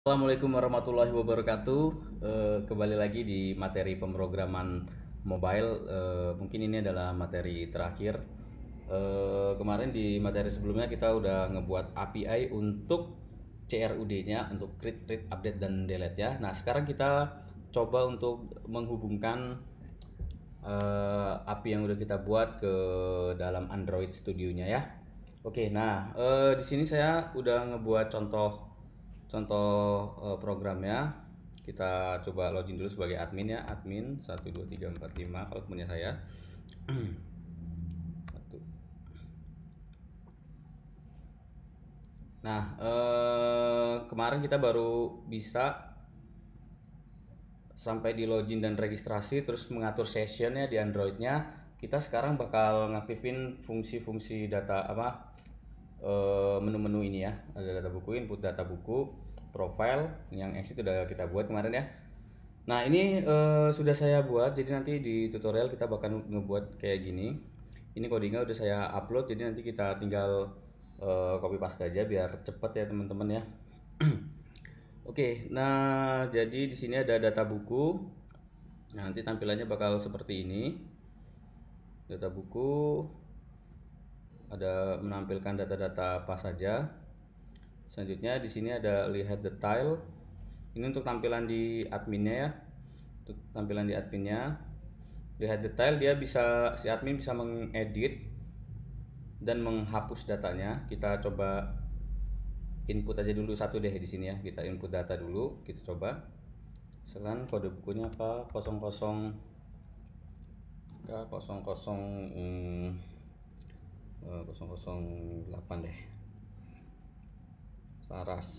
Assalamualaikum warahmatullahi wabarakatuh. Kembali lagi di materi pemrograman mobile. Mungkin ini adalah materi terakhir. Kemarin di materi sebelumnya kita udah ngebuat API untuk CRUD-nya, untuk create, read, update, dan delete ya. Nah, sekarang kita coba untuk menghubungkan API yang udah kita buat ke dalam Android Studio-nya ya. Oke, nah di sini saya udah ngebuat contoh programnya. Kita coba login dulu sebagai admin ya, admin 12345 kalau punya saya. Nah, kemarin kita baru bisa sampai di login dan registrasi, terus mengatur sessionnya di Androidnya. Kita sekarang bakal ngaktifin fungsi-fungsi data menu-menu ini ya. Ada data buku, input data buku, profile yang exit udah kita buat kemarin ya. Nah, ini sudah saya buat, jadi nanti di tutorial kita bakal ngebuat kayak gini. Ini codingnya udah saya upload, jadi nanti kita tinggal copy paste aja biar cepet ya teman-teman ya. Oke, nah jadi di sini ada data buku. Nah, nanti tampilannya bakal seperti ini. Data buku ada menampilkan data-data apa saja. Selanjutnya di sini ada lihat detail. Ini untuk tampilan di adminnya ya. Untuk tampilan di adminnya. Lihat detail, dia bisa, si admin bisa mengedit dan menghapus datanya. Kita coba input aja dulu satu deh di sini ya. Kita input data dulu, kita coba. Misalkan kode bukunya K00 008 deh. Saras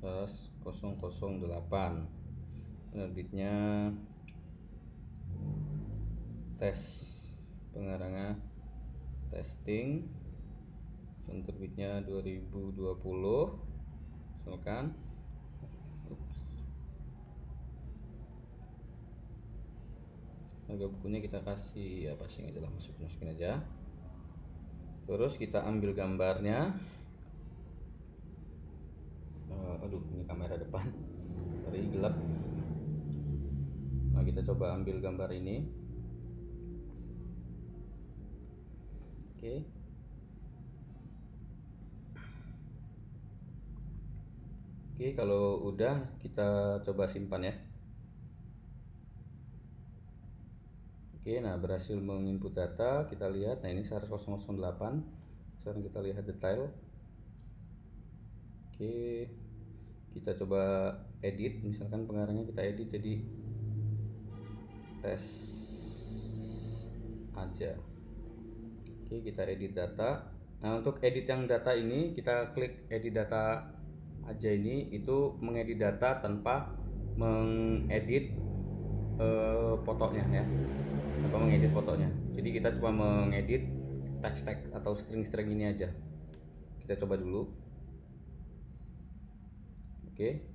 008. Penerbitnya tes, pengarangnya testing, penerbitnya 2020 misalkan. Harga bukunya kita kasih apa sih aja lah, masukin aja. Terus kita ambil gambarnya. Aduh, ini kamera depan, sorry gelap. Nah, kita coba ambil gambar ini. Oke. Oke, kalau udah kita coba simpan ya. Oke, nah berhasil menginput data, kita lihat. Nah, ini 10008. Sekarang kita lihat detail. Oke, kita coba edit, misalkan pengarangnya kita edit jadi tes aja. Oke, kita edit data. Nah, untuk edit yang data ini, kita klik edit data aja. Ini itu mengedit data tanpa mengedit fotonya ya, tanpa mengedit fotonya. Jadi kita cuma mengedit teks-teks atau string-string ini aja. Kita coba dulu. Oke,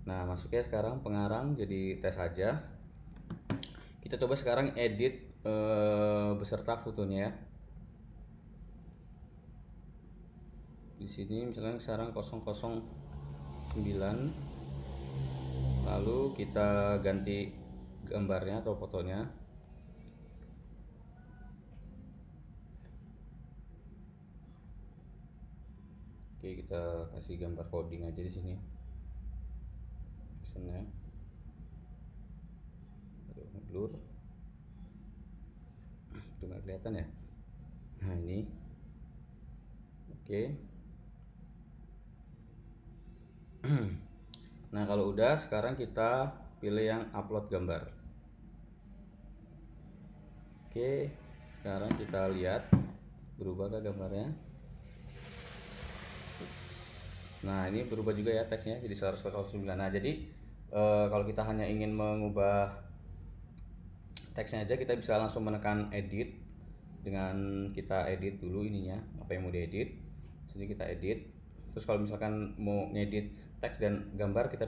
nah masuknya sekarang pengarang jadi tes aja. Kita coba sekarang edit beserta fotonya ya. Di sini misalnya sekarang 009, lalu kita ganti gambarnya atau fotonya. Oke, kita kasih gambar coding aja di sini. Actionnya, aduh, blur, itu nggak kelihatan ya. Nah, ini oke. Nah, kalau udah, sekarang kita pilih yang upload gambar. Oke, sekarang kita lihat berubah ke gambarnya. Nah, ini berubah juga ya teksnya jadi 109. Nah, jadi kalau kita hanya ingin mengubah teksnya aja, kita bisa langsung menekan edit. Dengan kita edit dulu ininya, apa yang mau diedit. Jadi kita edit. Terus kalau misalkan mau ngedit teks dan gambar, kita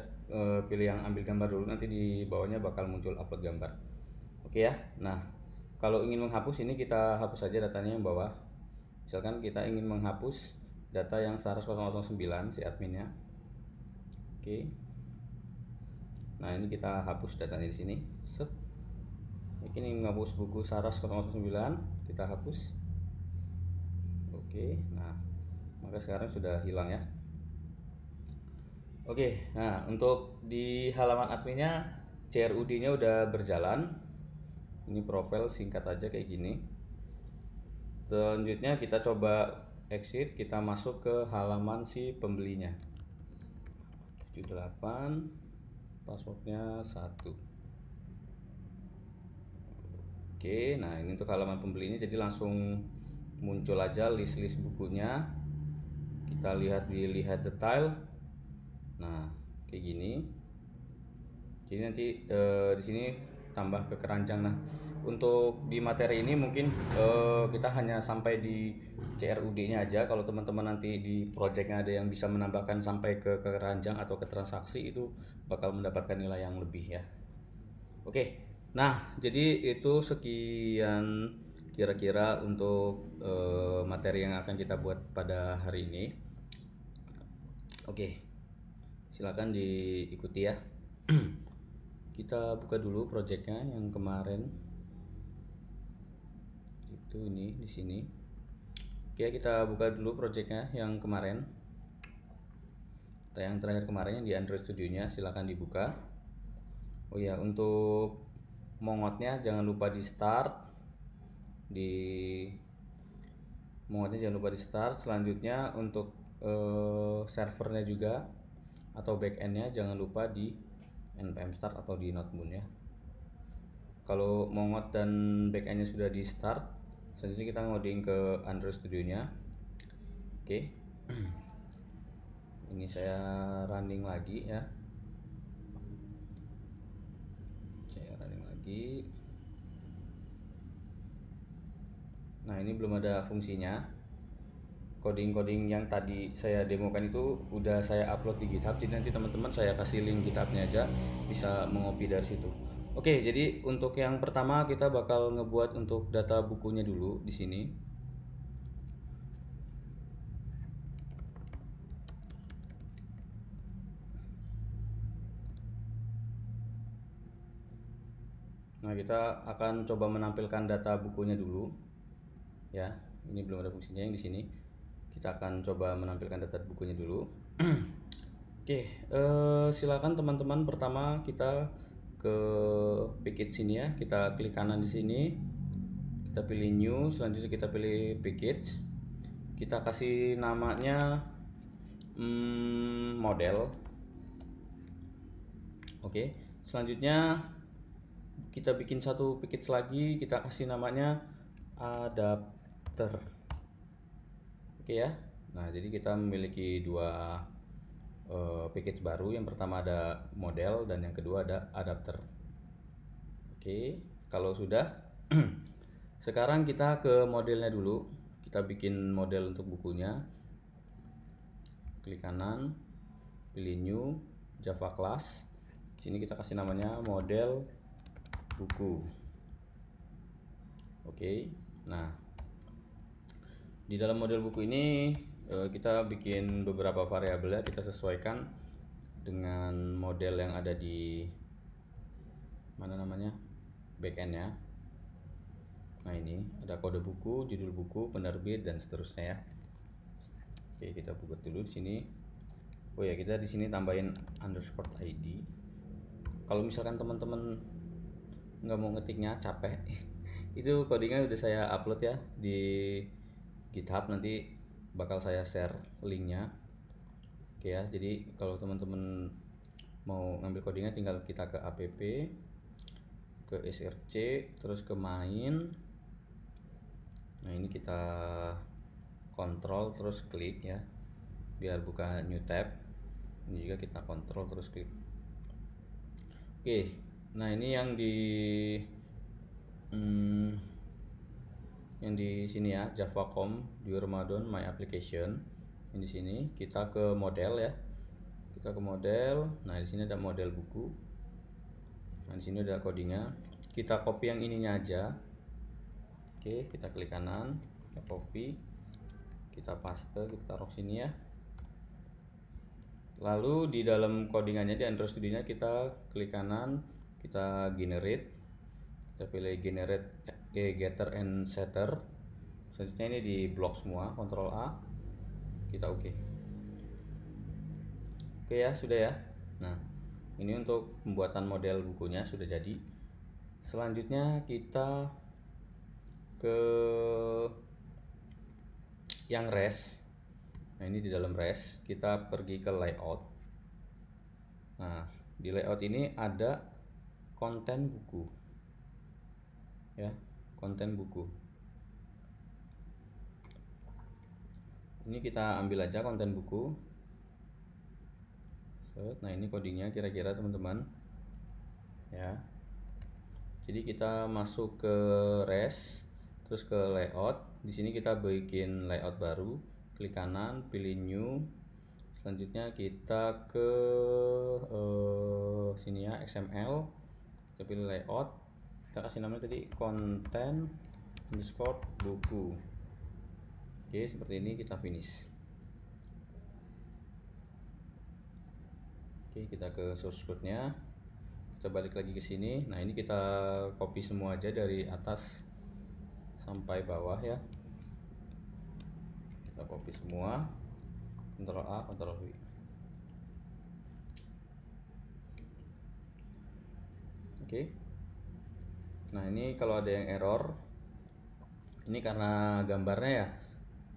pilih yang ambil gambar dulu, nanti di bawahnya bakal muncul upload gambar. Oke ya. Nah, kalau ingin menghapus ini, kita hapus saja datanya yang bawah. Misalkan kita ingin menghapus data yang Saras 009 si adminnya. Oke. Nah, ini kita hapus datanya di sini. Set. Ini menghapus buku Saras 009, kita hapus. Oke. Nah, maka sekarang sudah hilang ya. Oke. Nah, untuk di halaman adminnya CRUD-nya udah berjalan. Ini profil singkat aja kayak gini. Selanjutnya kita coba exit, kita masuk ke halaman si pembelinya. 78, passwordnya 1. Oke, nah ini untuk halaman pembelinya, jadi langsung muncul aja list-list bukunya. Kita lihat detail. Nah, kayak gini. Jadi nanti di sini tambah ke keranjang. Nah, untuk di materi ini mungkin kita hanya sampai di CRUD-nya aja. Kalau teman-teman nanti di projectnya ada yang bisa menambahkan sampai ke keranjang atau ke transaksi, itu bakal mendapatkan nilai yang lebih ya. Oke, nah jadi itu sekian kira-kira untuk materi yang akan kita buat pada hari ini. Oke, silakan diikuti ya. Kita buka dulu projectnya yang kemarin. Itu ini di sini. Oke, kita buka dulu projectnya yang kemarin. Yang terakhir kemarin yang di Android Studio-nya, silakan dibuka. Oh ya, untuk mongotnya jangan lupa di start. Selanjutnya untuk servernya juga atau backendnya jangan lupa di npm start atau di notebook ya. Kalau mongot dan backendnya sudah di start, selanjutnya kita ngoding ke Android Studio-nya. Oke. Ini saya running lagi ya. Nah, ini belum ada fungsinya. Coding-coding yang tadi saya demokan itu udah saya upload di GitHub, jadi nanti teman-teman saya kasih link GitHub-nya aja, bisa mengopi dari situ. Oke, jadi untuk yang pertama kita bakal ngebuat untuk data bukunya dulu di sini. Nah, kita akan coba menampilkan data bukunya dulu. Ya, ini belum ada fungsinya yang di sini. Kita akan coba menampilkan data bukunya dulu. Oke, silakan teman-teman. Pertama kita ke package sini ya. Kita klik kanan di sini. Kita pilih new. Selanjutnya kita pilih package. Kita kasih namanya model. Oke. Selanjutnya kita bikin satu package lagi. Kita kasih namanya adapter. Oke ya. Nah, jadi kita memiliki dua package baru. Yang pertama ada model dan yang kedua ada adapter. Oke, kalau sudah sekarang kita ke modelnya dulu. Kita bikin model untuk bukunya. Klik kanan, pilih new, Java class. Di sini kita kasih namanya model buku. Oke. Nah, di dalam model buku ini kita bikin beberapa variabel ya, kita sesuaikan dengan model yang ada di backendnya. Nah, ini ada kode buku, judul buku, penerbit dan seterusnya ya. Oke, kita buka dulu di sini. Oh ya, kita di sini tambahin underscore ID. Kalau misalkan teman-teman nggak mau ngetiknya capek, itu codingnya udah saya upload ya di GitHub, nanti bakal saya share linknya. Oke ya, jadi kalau teman-teman mau ngambil codingnya tinggal kita ke app, ke src, terus ke main. Nah, ini kita kontrol terus klik ya biar buka new tab. Ini juga kita kontrol terus klik. Oke, nah ini yang di sini ya, Java.com di Ramadan my application. Ini di sini kita ke model ya. Kita ke model. Nah, di sini ada model buku. Nah, di sini ada codingnya. Kita copy yang ininya aja. Oke, kita klik kanan, kita copy. kita paste, kita taruh sini ya. Lalu di dalam codingannya di Android Studio-nya kita klik kanan, kita generate, kita pilih generate getter and setter. Selanjutnya ini di blok semua, Ctrl A, kita oke. Oke ya, sudah ya. Nah, ini untuk pembuatan model bukunya sudah jadi. Selanjutnya kita ke yang res. Nah, ini di dalam res kita pergi ke layout. Nah, di layout ini ada konten buku ya, konten buku. Ini kita ambil aja konten buku. Nah, ini codingnya kira-kira teman-teman ya. Jadi kita masuk ke res, terus ke layout. Di sini kita bikin layout baru, klik kanan, pilih new. Selanjutnya kita ke sini ya, XML. Kita pilih layout. Kita kasih namanya tadi konten underscore buku. Oke, seperti ini kita finish. Oke, kita ke source code-nya. Kita balik lagi ke sini. Nah, ini kita copy semua aja dari atas sampai bawah ya. Kita copy semua. Ctrl A, Ctrl V. Oke. Nah, ini kalau ada yang error, ini karena gambarnya ya.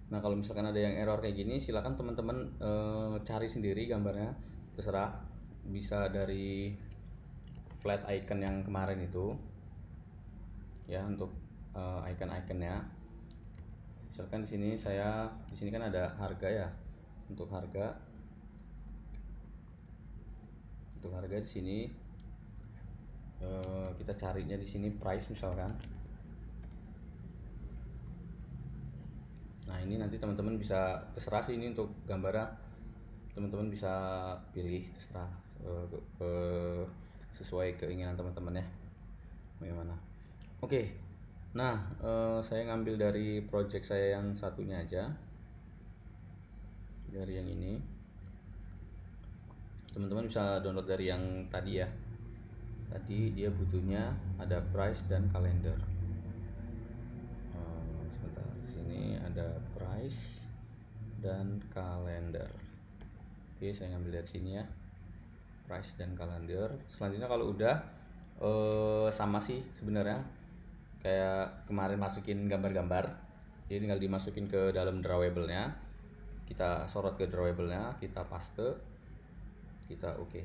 Nah, kalau misalkan ada yang error kayak gini, silakan teman-teman cari sendiri gambarnya, terserah. Bisa dari flat icon yang kemarin itu ya, untuk icon-iconnya. Misalkan di sini kan ada harga ya. Untuk harga di sini kita carinya di sini price misalkan. Nah, ini nanti teman-teman bisa terserah sih, ini untuk gambarnya teman-teman bisa pilih, terserah sesuai keinginan teman-teman ya, bagaimana. Oke. Nah, saya ngambil dari project saya yang satunya aja, dari yang ini. Teman-teman bisa download dari yang tadi ya. Tadi dia butuhnya ada price dan kalender. Sebentar, sini ada price dan kalender. Oke, saya ngambil dari sini ya, price dan kalender. Selanjutnya kalau udah sama sih sebenarnya kayak kemarin masukin gambar-gambar, jadi tinggal dimasukin ke dalam drawable-nya. Kita sorot ke drawable-nya, kita paste, kita oke.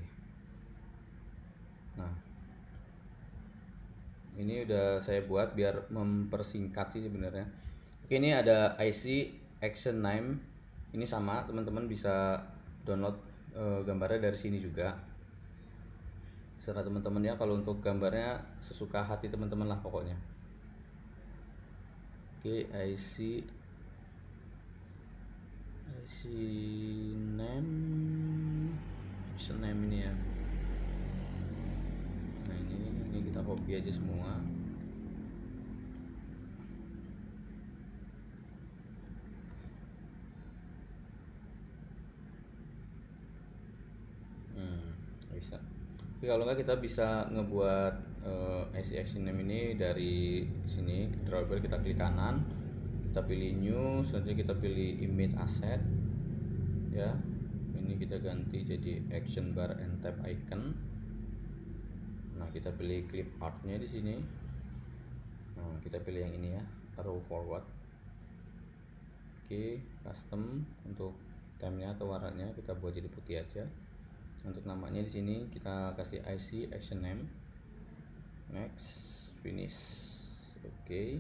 Nah, ini udah saya buat biar mempersingkat sih sebenarnya. Oke, ini ada IC action name. Ini sama, teman-teman bisa download gambarnya dari sini juga. Serta teman-teman ya, kalau untuk gambarnya sesuka hati teman-teman lah pokoknya. Oke, IC name, action name ini ya. Nah, ini kita copy aja semua. Bisa. Tapi kalau nggak kita bisa ngebuat IC action name ini dari sini, drawable, kita klik kanan, kita pilih new, selanjutnya kita pilih image asset ya. Ini kita ganti jadi action bar and tab icon. Nah, kita pilih clip artnya di sini. Nah, kita pilih yang ini ya, arrow forward. Oke, custom untuk temnya atau warnanya kita buat jadi putih aja. Untuk namanya di sini kita kasih IC action name. Next, finish. Oke.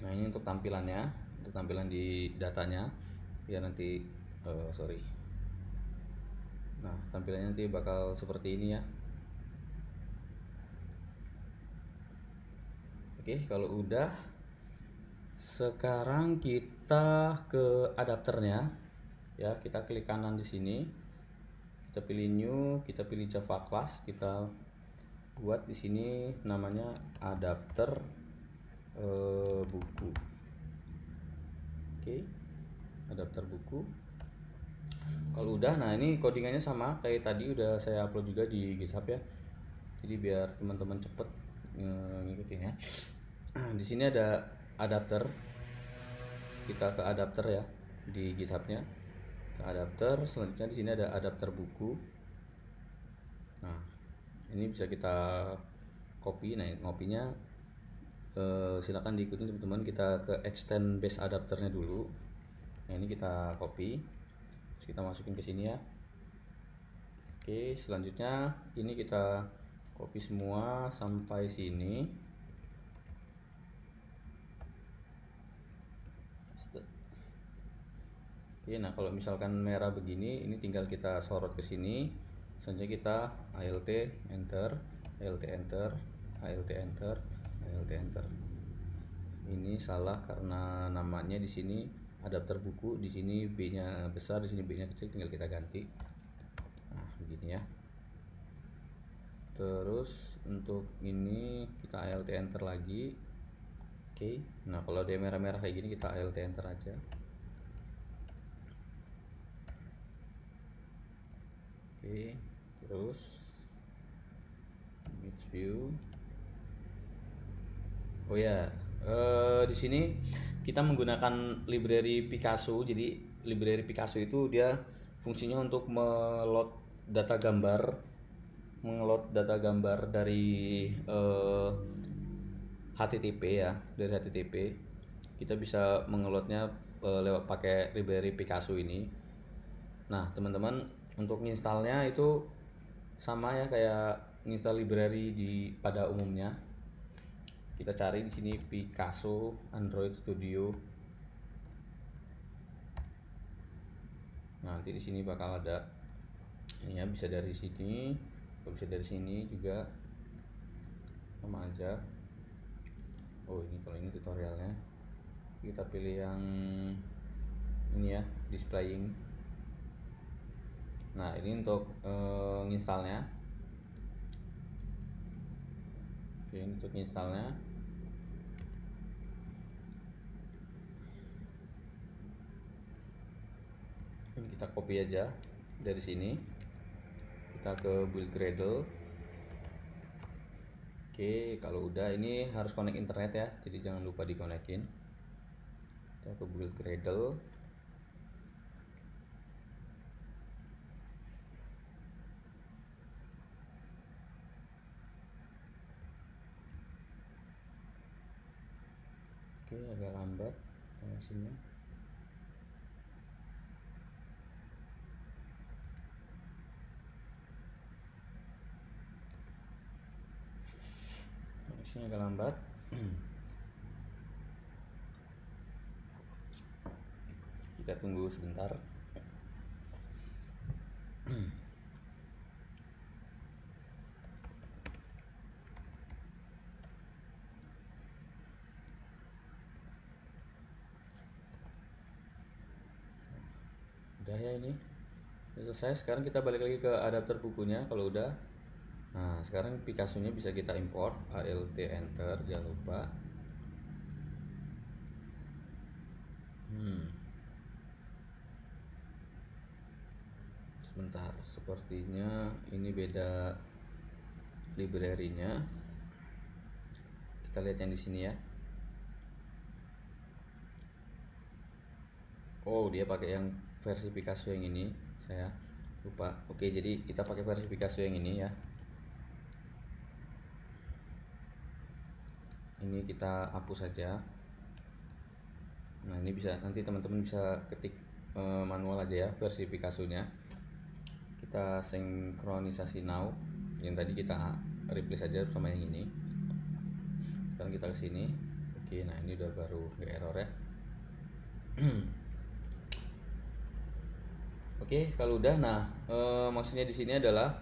Nah, ini untuk tampilannya, untuk tampilan di datanya ya nanti Nah, tampilannya nanti bakal seperti ini ya. Oke, kalau udah, sekarang kita ke adapternya ya. Kita klik kanan di sini, kita pilih new, kita pilih Java class, kita buat di sini namanya adapter buku. Oke, adapter buku. Kalau udah, nah ini codingannya sama kayak tadi udah saya upload juga di GitHub ya. Jadi biar teman-teman cepet ngikutinnya. Di sini ada adapter. Kita ke adapter ya di GitHub-nya. Ke adapter, selanjutnya di sini ada adapter buku. Nah, ini bisa kita copy. Nah, ngopinya silakan diikuti teman-teman. Kita ke extend base adapternya dulu. Nah, ini kita copy. Terus kita masukin ke sini ya. Oke, selanjutnya ini kita copy semua sampai sini. Oke, nah kalau misalkan merah begini, ini tinggal kita sorot ke sini. Selanjutnya kita ALT enter, ALT enter, ALT enter, ALT enter. Ini salah karena namanya di sini adapter buku, di sini B-nya besar, di sini B-nya kecil, tinggal kita ganti. Nah, begini ya. Terus untuk ini kita ALT enter lagi. Oke, nah kalau dia merah-merah kayak gini kita ALT enter aja. Oke, terus image view. Oh ya, di sini kita menggunakan library Picasso. Jadi library Picasso itu dia fungsinya untuk meload data gambar, mengeload data gambar dari HTTP ya, dari HTTP. Kita bisa mengeloadnya lewat pakai library Picasso ini. Nah, teman-teman untuk installnya itu sama ya kayak install library pada umumnya. Kita cari di sini Picasso Android Studio. Nanti di sini bakal ada ini ya, bisa dari sini atau bisa dari sini juga, sama aja. Oh, ini kalau ini tutorialnya. Kita pilih yang ini ya, displaying. Nah, ini untuk nginstalnya. Oke, ini untuk nginstalnya. Ini kita copy aja dari sini. Kita ke build Gradle. Oke, kalau udah ini harus connect internet ya, jadi jangan lupa dikonekin. Kita ke build Gradle. Oke, agak lambat koneksinya. Koneksinya agak lambat. Kita tunggu sebentar. Udah ya, ini udah selesai. Sekarang kita balik lagi ke adapter bukunya kalau udah. Nah, sekarang Picasso-nya bisa kita import, ALT enter, jangan lupa. Sebentar, sepertinya ini beda library-nya. Kita lihat yang di sini ya. Oh, dia pakai yang versi Picasso yang ini, saya lupa. Oke, jadi kita pakai versi Picasso yang ini ya. Ini kita hapus saja. Nah, ini bisa nanti teman-teman bisa ketik manual aja ya versi Picasso-nya. Kita sinkronisasi now. Yang tadi kita replace aja sama yang ini. Sekarang kita ke sini. Oke, nah ini udah baru nggak error ya. Oke, kalau udah, nah maksudnya di sini adalah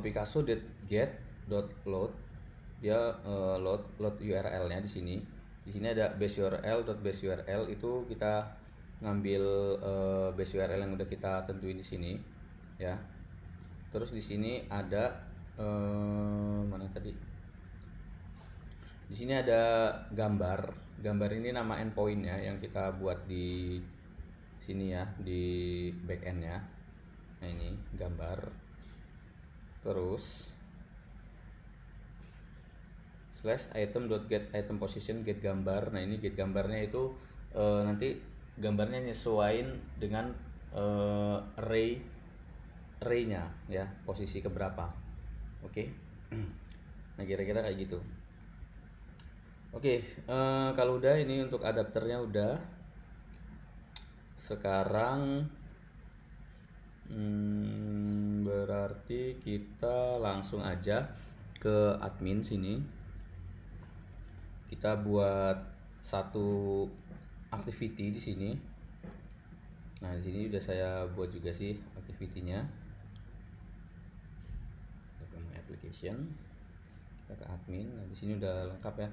Picasso.get.load, dia load URL-nya di sini. Di sini ada base URL.base URL, itu kita ngambil base URL yang udah kita tentuin di sini ya. Terus di sini ada mana tadi? Di sini ada gambar. gambar ini nama endpoint ya yang kita buat di sini ya, di backendnya. Nah ini gambar, terus slash item.get item position get gambar. Nah ini get gambarnya itu nanti gambarnya nyesuaiin dengan array-nya ya, posisi keberapa. Oke. Nah kira-kira kayak gitu. Oke, kalau udah ini untuk adapternya udah. Sekarang berarti kita langsung aja ke admin sini. Kita buat satu activity di sini. Nah, di sini udah saya buat juga sih activity-nya. Kita ke my application. Kita ke admin. Nah, di sini udah lengkap ya.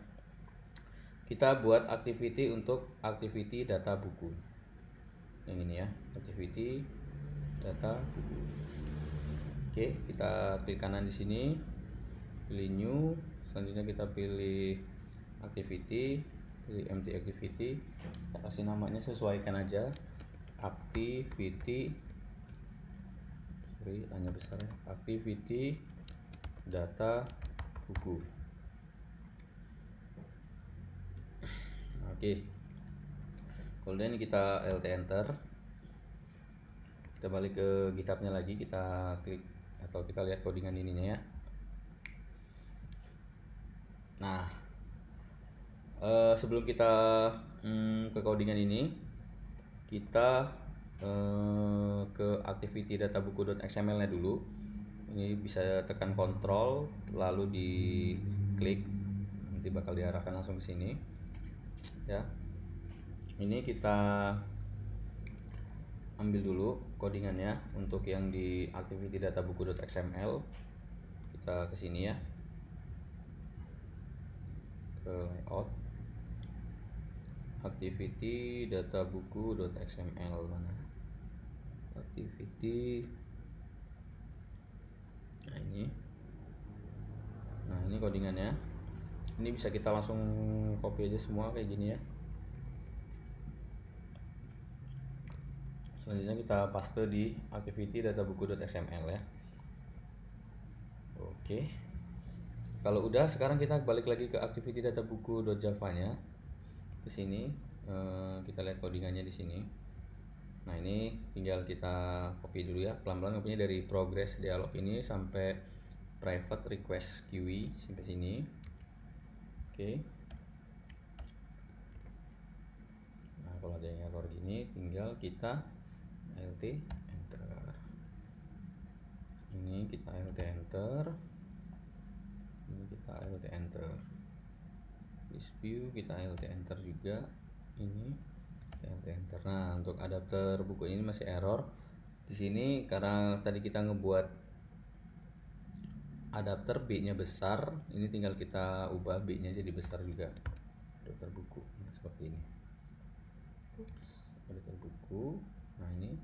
Kita buat activity untuk activity data buku. Yang ini ya, activity data buku. Oke, kita klik kanan di sini. Pilih new, selanjutnya kita pilih activity, pilih empty activity. Kita kasih namanya, sesuaikan aja. Activity, hanya besar ya. Activity data buku. Oke. Kemudian kita LT enter. Kita balik ke GitHub-nya lagi, kita klik atau kita lihat codingan ininya ya. Nah, sebelum kita ke codingan ini, kita ke activity databuku.xml nya dulu. Ini bisa tekan kontrol lalu diklik, nanti bakal diarahkan langsung ke sini ya. Ini kita ambil dulu codingannya untuk yang di activity databuku.xml. Kita ke sini ya, ke layout activity databuku.xml, mana activity. Nah ini codingannya. Ini bisa kita langsung copy aja semua kayak gini ya. Selanjutnya kita paste di activity databuku.xml ya. Oke. Kalau udah, sekarang kita balik lagi ke activity databuku.java nya. Ke sini kita lihat codingannya di sini. Nah ini tinggal kita copy dulu ya, pelan-pelan copy-nya dari progress dialog ini sampai private request QE sampai sini. Oke. Nah kalau ada yang error gini, tinggal kita LT enter. Ini kita LT enter. Ini kita LT enter. This view kita LT enter juga. Ini kita LT enter. Nah untuk adapter buku ini masih error. Di sini karena tadi kita ngebuat adapter B-nya besar, ini tinggal kita ubah B-nya jadi besar juga. Adapter buku nah, seperti ini. Adapter buku. Nah ini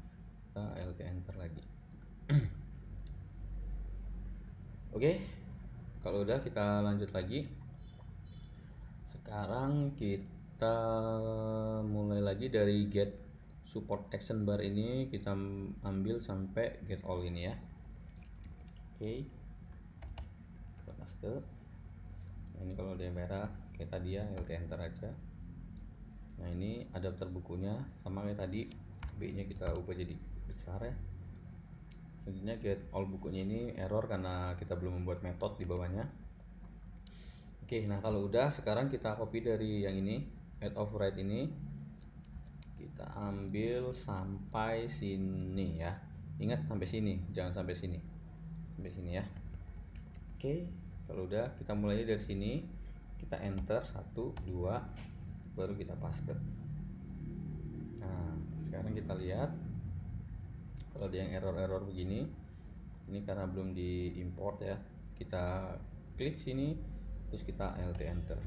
kita LT enter lagi. Oke, kalau udah kita lanjut lagi. Sekarang kita mulai lagi dari get support action bar ini, kita ambil sampai get all ini ya. Oke. Paste. Nah, ini kalau dia merah kayak tadi ya, LT enter aja. Nah ini adapter bukunya sama kayak tadi, B-nya kita ubah jadi besar ya. Selanjutnya get all bukunya ini error karena kita belum membuat metode di bawahnya. Oke, nah kalau udah, sekarang kita copy dari yang ini, add override ini, kita ambil sampai sini ya. Ingat sampai sini, jangan sampai sini, sampai sini ya. Oke, kalau udah kita mulai dari sini, kita enter 1, 2, baru kita paste. Nah sekarang kita lihat kalau ada yang error begini, ini karena belum diimport ya. Kita klik sini, terus kita LT enter,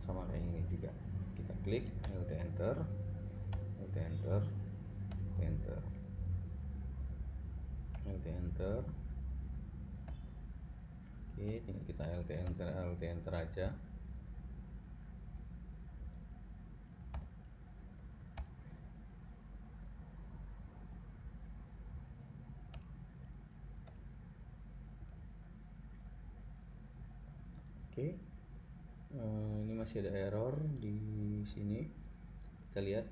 sama kayak ini juga. Kita klik LT enter, LT enter, LT enter, LT enter. Oke, tinggal kita LT enter, LT enter aja. Oke. Ini masih ada error di sini, kita lihat.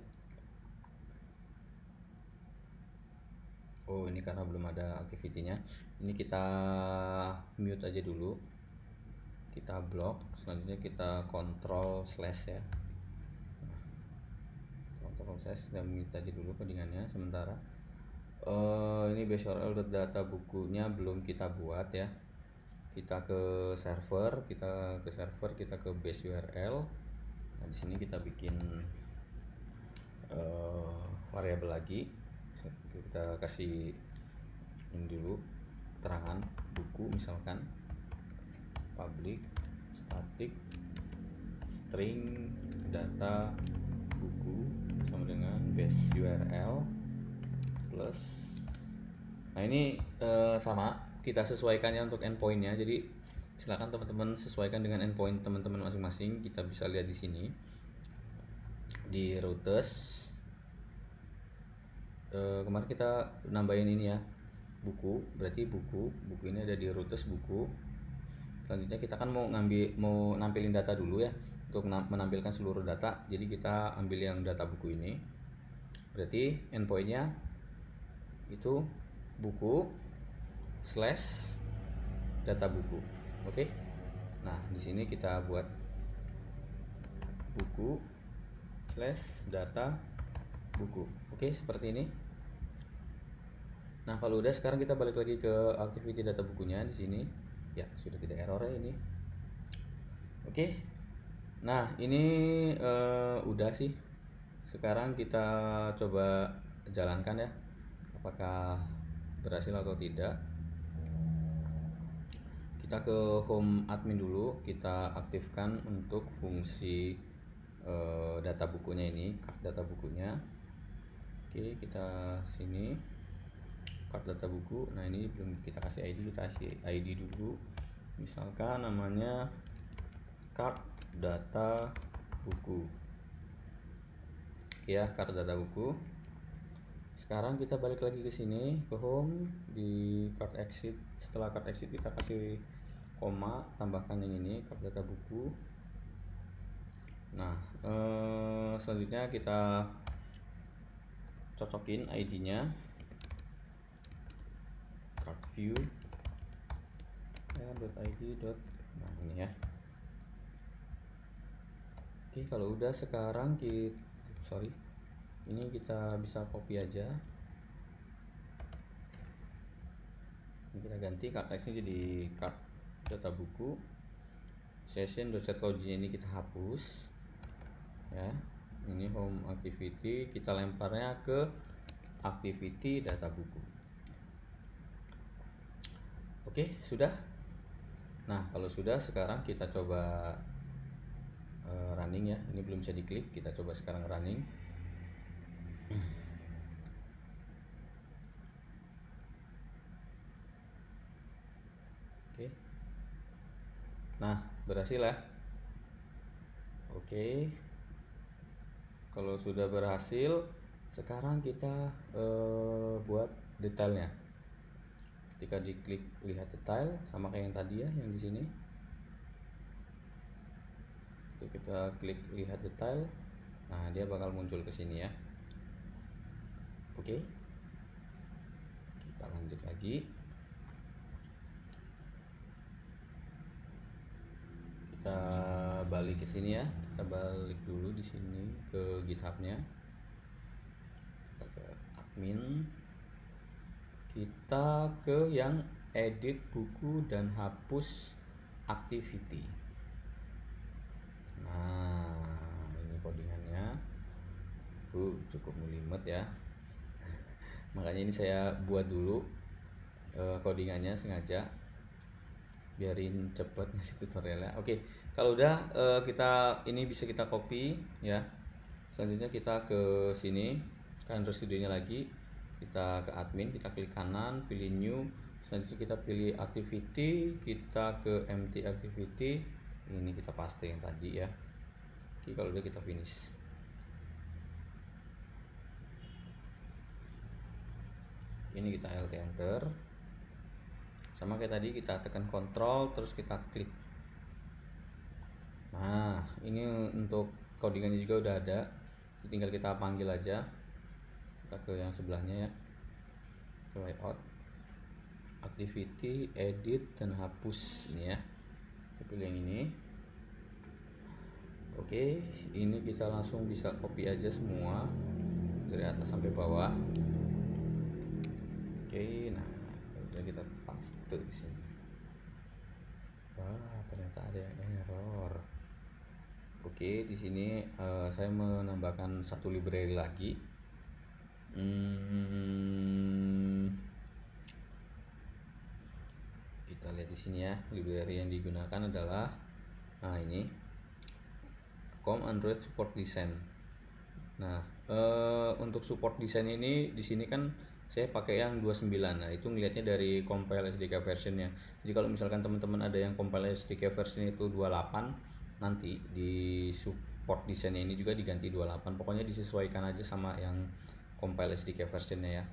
Oh, ini karena belum ada activity-nya. Ini kita mute aja dulu, kita block, selanjutnya kita control slash ya, control slash dan mute aja dulu codingannya sementara. Ini base URL data bukunya belum kita buat ya. Kita ke server, kita ke base URL. Nah, di sini kita bikin variabel lagi. Kita kasih ini dulu, keterangan buku, misalkan public static string data buku sama dengan base URL plus. Nah, ini sama, kita sesuaikannya untuk endpointnya. Jadi silakan teman-teman sesuaikan dengan endpoint teman-teman masing-masing. Kita bisa lihat di sini di routes. Kemarin kita nambahin ini ya, buku, berarti buku ini ada di routes buku. Selanjutnya kita kan mau nampilin data dulu ya, untuk menampilkan seluruh data. Jadi kita ambil yang data buku ini, berarti endpointnya itu buku slash data buku. Oke. Nah, di sini kita buat buku slash data buku. Oke, seperti ini. Nah, kalau udah, sekarang kita balik lagi ke activity data bukunya di sini. Ya, sudah tidak error ya ini. Oke. Nah, ini udah sih. Sekarang kita coba jalankan ya, apakah berhasil atau tidak. Kita ke home admin dulu, kita aktifkan untuk fungsi data bukunya ini, data bukunya. Oke, kita sini card data buku. Nah, ini belum kita kasih ID, kita kasih ID dulu, misalkan namanya card data buku. Oke ya, card data buku. Sekarang kita balik lagi ke sini, ke home, di card exit. Setelah card exit kita kasih koma, tambahkan yang ini, card data buku. Nah, selanjutnya kita cocokin ID-nya, card view ya, .id. Nah, ini ya. Oke, kalau udah, sekarang ini kita bisa copy aja. Ini kita ganti card text-nya jadi card data buku. Session.setLogin ini kita hapus ya. Ini home activity, kita lemparnya ke activity data buku. Oke, sudah. Nah, kalau sudah, sekarang kita coba running ya. Ini belum bisa diklik, kita coba sekarang running. Oke. Nah, berhasil ya. Oke. Kalau sudah berhasil, sekarang kita buat detailnya. Ketika diklik lihat detail, sama kayak yang tadi ya, yang di sini. Itu kita klik lihat detail, nah dia bakal muncul ke sini ya. Oke. Kita lanjut lagi. Kita balik ke sini ya. Kita balik dulu di sini ke GitHub-nya. Kita ke admin. Kita ke yang edit buku dan hapus activity. Nah, ini codingannya. Cukup mulimet ya. Makanya ini saya buat dulu codingannya sengaja, biarin cepet ngasih tutorialnya. Oke, kalau udah ini bisa kita copy ya. Selanjutnya kita ke sini, kan Android Studio-nya lagi. Kita ke admin, kita klik kanan, pilih new. Selanjutnya kita pilih activity, kita ke empty activity. Ini kita paste yang tadi ya. Oke, kalau udah kita finish. Ini kita alt enter. Sama kayak tadi, kita tekan kontrol terus kita klik. Nah, ini untuk codingannya juga udah ada, tinggal kita panggil aja. Kita ke yang sebelahnya ya, ke layout, activity, edit, dan hapus ini ya. Kita pilih yang ini. Oke, ini kita langsung bisa copy aja semua dari atas sampai bawah. Oke, nah udah kita paste di sini. Wah, ternyata ada yang error. Oke, di sini saya menambahkan satu library lagi. Kita lihat di sini ya, library yang digunakan adalah ini Android Support Design. Nah, untuk support design ini di sini kan saya pakai yang 29. Nah, itu ngelihatnya dari compile SDK versionnya. Jadi kalau misalkan teman-teman ada yang compile SDK version itu 28, nanti di support desainnya ini juga diganti 28. Pokoknya disesuaikan aja sama yang compile SDK versionnya ya.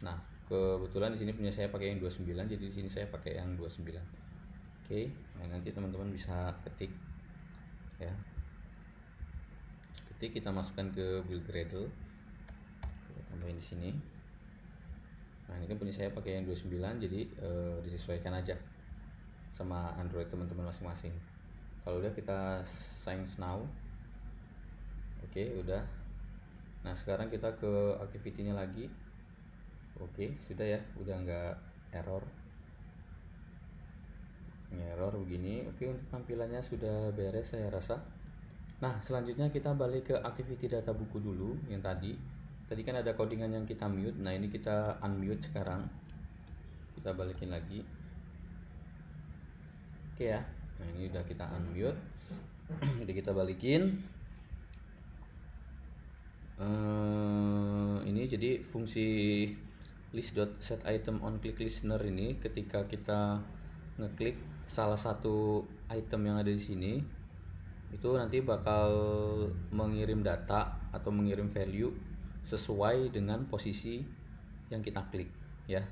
Nah, kebetulan di sini punya saya pakai yang 29, jadi di sini saya pakai yang 29. Oke, nah nanti teman-teman bisa ketik ya. Kita masukkan ke build Gradle, kita tambahin di sini. Nah, ini kan punya saya pakai yang 29, jadi disesuaikan aja sama Android teman-teman masing-masing. Kalau udah kita sign now. Oke, udah. Nah, sekarang kita ke activity-nya lagi. Oke, sudah ya, udah nggak error. Error begini. Oke, untuk tampilannya sudah beres saya rasa. Nah, selanjutnya kita balik ke activity data buku dulu yang tadi. Tadi kan ada codingan yang kita mute. Nah, ini kita unmute sekarang. Kita balikin lagi. Oke ya. Nah, ini udah kita unmute. Jadi kita balikin. Ini jadi fungsi list.setItem on click listener ini ketika kita ngeklik salah satu item yang ada di sini, itu nanti bakal mengirim data atau mengirim value sesuai dengan posisi yang kita klik ya,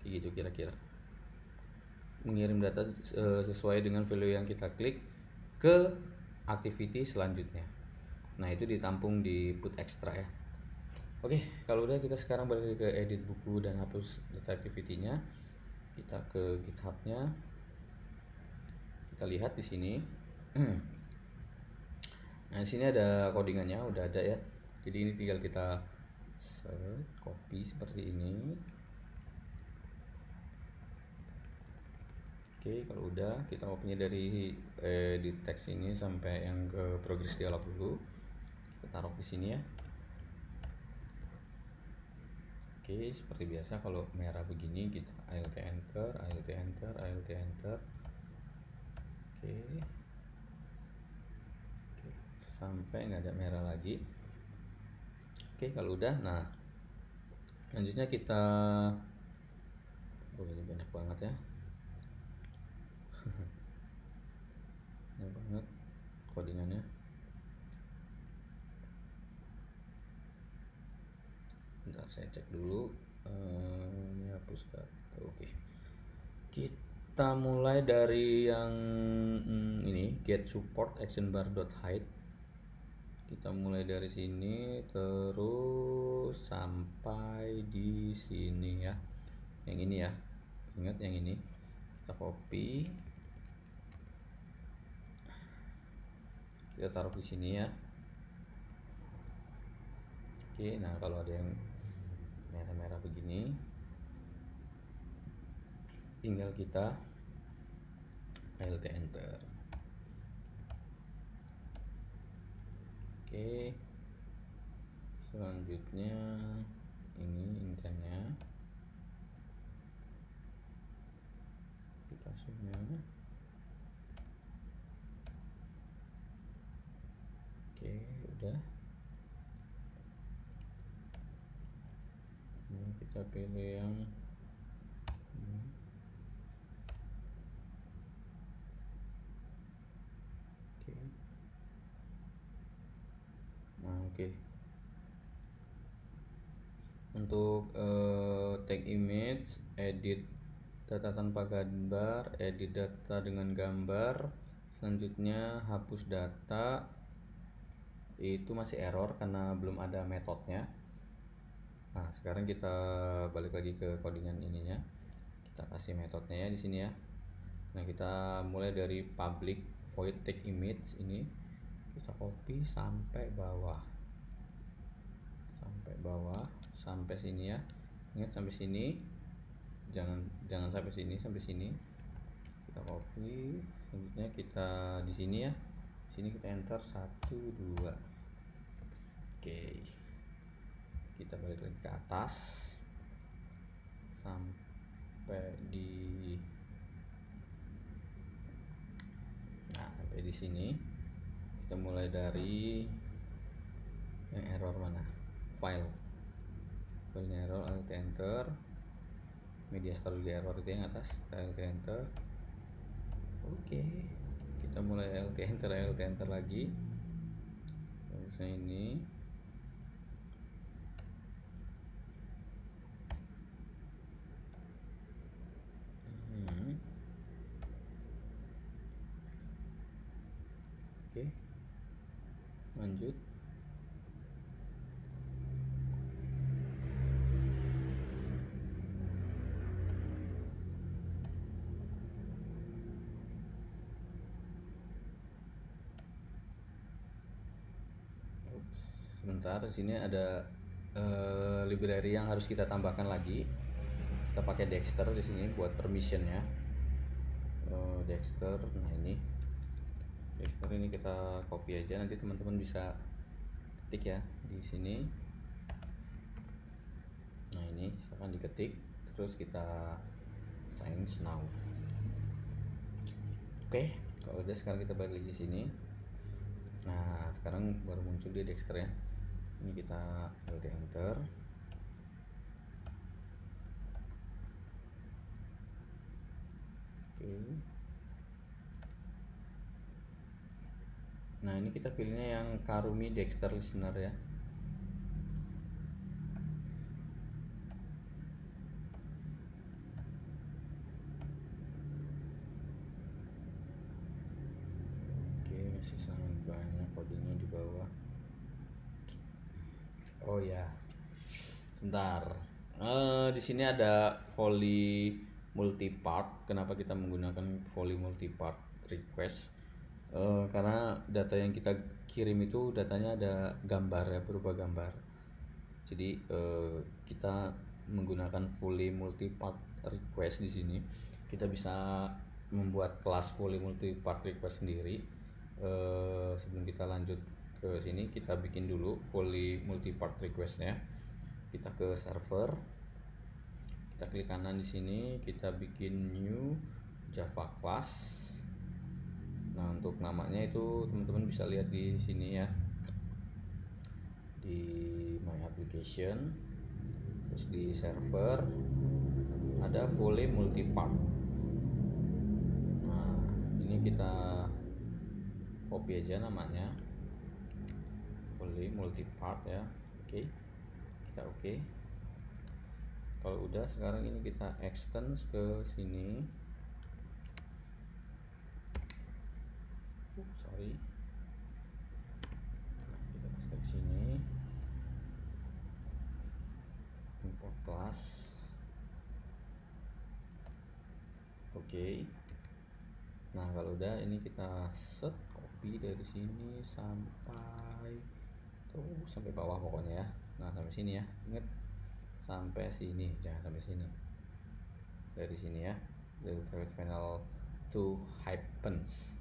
kayak gitu kira-kira, mengirim data sesuai dengan value yang kita klik ke activity selanjutnya. Nah, itu ditampung di put extra ya. Oke, kalau udah kita sekarang balik ke edit buku dan hapus data activity-nya. Kita ke GitHub-nya. Kita lihat di sini. Nah, di sini ada codingannya, udah ada ya. Jadi ini tinggal kita copy seperti ini. Oke, kalau udah kita copy-nya dari di teks ini sampai yang ke progress dialog dulu. Kita taruh di sini ya. Oke, seperti biasa kalau merah begini kita alt enter, alt enter, alt enter. Oke. Sampai nggak ada merah lagi. Oke, kalau udah, nah selanjutnya kita, ini banyak banget ya. Banyak banget codingannya. Bentar saya cek dulu. Ini hapus kata. Oke. Kita mulai dari yang ini, get support action bar dot hide. Kita mulai dari sini terus sampai di sini ya. Yang ini ya. Ingat yang ini. Kita copy. Kita taruh di sini ya. Oke, nah kalau ada yang merah-merah begini, tinggal kita alt enter. Oke, selanjutnya ini intentnya, aplikasinya. Oke, udah. Ini kita pilih yang ini. Oke. Nah, oke. Untuk tag image, edit data tanpa gambar, edit data dengan gambar, Selanjutnya hapus data, itu masih error karena belum ada metodenya. Nah, sekarang kita balik lagi ke codingan ininya. Kita kasih metodenya ya di sini ya. Nah, kita mulai dari public void take image ini. Kita copy sampai bawah. Sampai sini ya. Ingat sampai sini. Jangan sampai sini, sampai sini. Kita copy. Selanjutnya kita di sini ya. Sini kita enter 1 2. Oke. Kita balik lagi ke atas sampai di sini. Kita mulai dari yang error mana, filenya error, alt enter. Media store juga error, itu yang atas, alt enter. Oke, kita mulai alt enter lagi. Terusnya ini oke, lanjut. Sebentar, di sini ada library yang harus kita tambahkan lagi. Kita pakai Dexter di sini buat permissionnya. Dexter, nah ini Dexter ini kita copy aja, nanti teman-teman bisa ketik ya di sini. Nah ini silahkan diketik, terus kita sign now. Oke, kalau udah sekarang kita balik lagi di sini. Nah sekarang baru muncul di Dexter ya. Ini kita alt enter. Oke. Nah ini kita pilihnya yang Karumi Dexter Listener ya. Oke, masih sangat banyak codingnya di bawah. Oh ya, sebentar. Di sini ada volley multipart. Kenapa kita menggunakan volley multipart request? Karena data yang kita kirim itu datanya ada gambar ya, berupa gambar. Jadi kita menggunakan volley multipart request di sini. Kita bisa membuat kelas volley multipart request sendiri. Sebelum kita lanjut ke sini, kita bikin dulu volley multipart requestnya. Kita ke server, kita klik kanan di sini, kita bikin new Java class. Nah untuk namanya itu teman-teman bisa lihat di sini ya, di my application, terus di server ada volley multipart. Nah ini kita copy aja namanya, volley multipart ya. Oke, kita oke. Kalau udah, sekarang ini kita extend ke sini. Sorry. Nah, kita paste ke sini. Import class. Oke. Nah, kalau udah, ini kita set copy dari sini sampai sampai bawah pokoknya ya. Nah, sampai sini ya. Ingat, sampai sini, jangan sampai sini. Dari sini ya. Dari private panel to hyphens.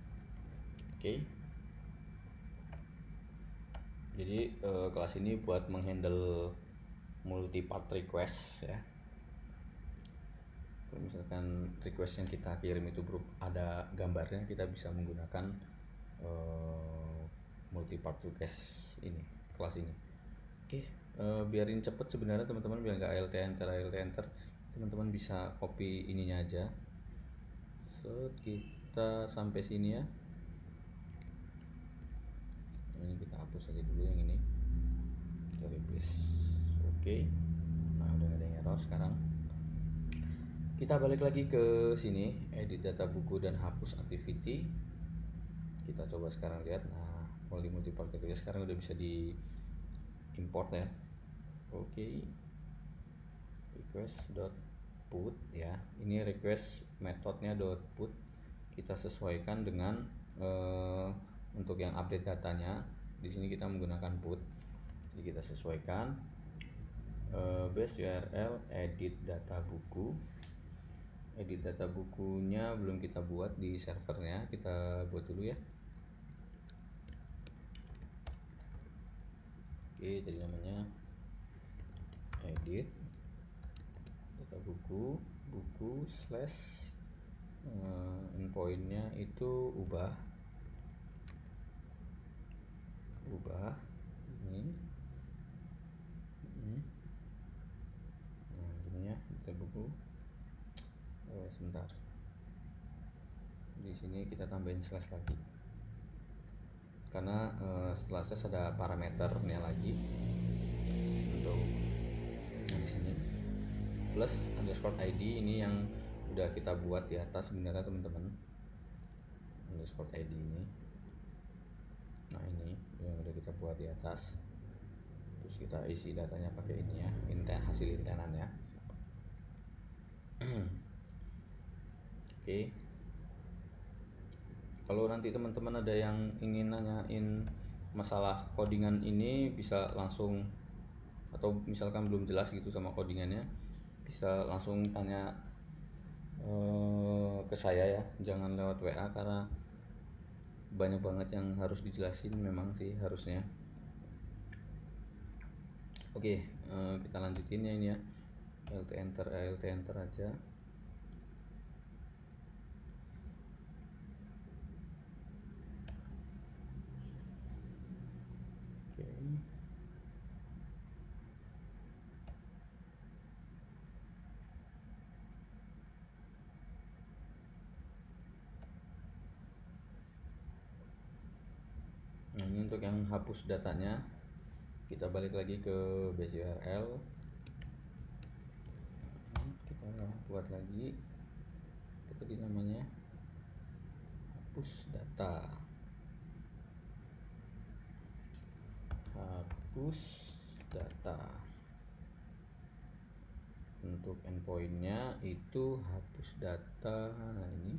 Oke. Jadi kelas ini buat menghandle multipart request ya. Kalau misalkan request yang kita kirim itu ada gambarnya, kita bisa menggunakan multipart request ini, kelas ini. Oke, biarin cepet sebenarnya teman-teman, biar nggak alt enter. Teman-teman bisa copy ininya aja. So kita sampai sini ya. Ini kita hapus aja dulu yang ini, kita replace. Oke. Nah udah gak ada yang error. Sekarang kita balik lagi ke sini, edit data buku dan hapus activity. Kita coba sekarang lihat. Nah, multi particle sekarang udah bisa di import ya. Oke. Request dot put ya, ini request metodenya dot put, kita sesuaikan dengan untuk yang update datanya. Di sini kita menggunakan put, jadi kita sesuaikan base URL edit data buku. Edit data bukunya belum kita buat di servernya, kita buat dulu ya. Oke, jadi namanya edit data buku slash endpointnya itu ubah ini. Nah gini ya, data buku. Sebentar, di sini kita tambahin slash lagi karena setelah slash ada parameternya lagi untuk di sini, plus underscore ID ini yang udah kita buat di atas sebenarnya teman-teman, underscore ID ini. Nah ini yang udah kita buat di atas, terus kita isi datanya pakai ini ya, hasil intenan ya. Oke. Kalau nanti teman-teman ada yang ingin nanyain masalah codingan ini, bisa langsung, atau misalkan belum jelas gitu sama codingannya, bisa langsung tanya ke saya ya, jangan lewat WA karena banyak banget yang harus dijelasin memang sih harusnya. Oke, kita lanjutin ya ini ya, alt enter aja. Oke. Nah ini untuk yang hapus datanya, kita balik lagi ke base URL, kita buat lagi, tadi namanya hapus data, untuk endpointnya itu hapus data. Nah ini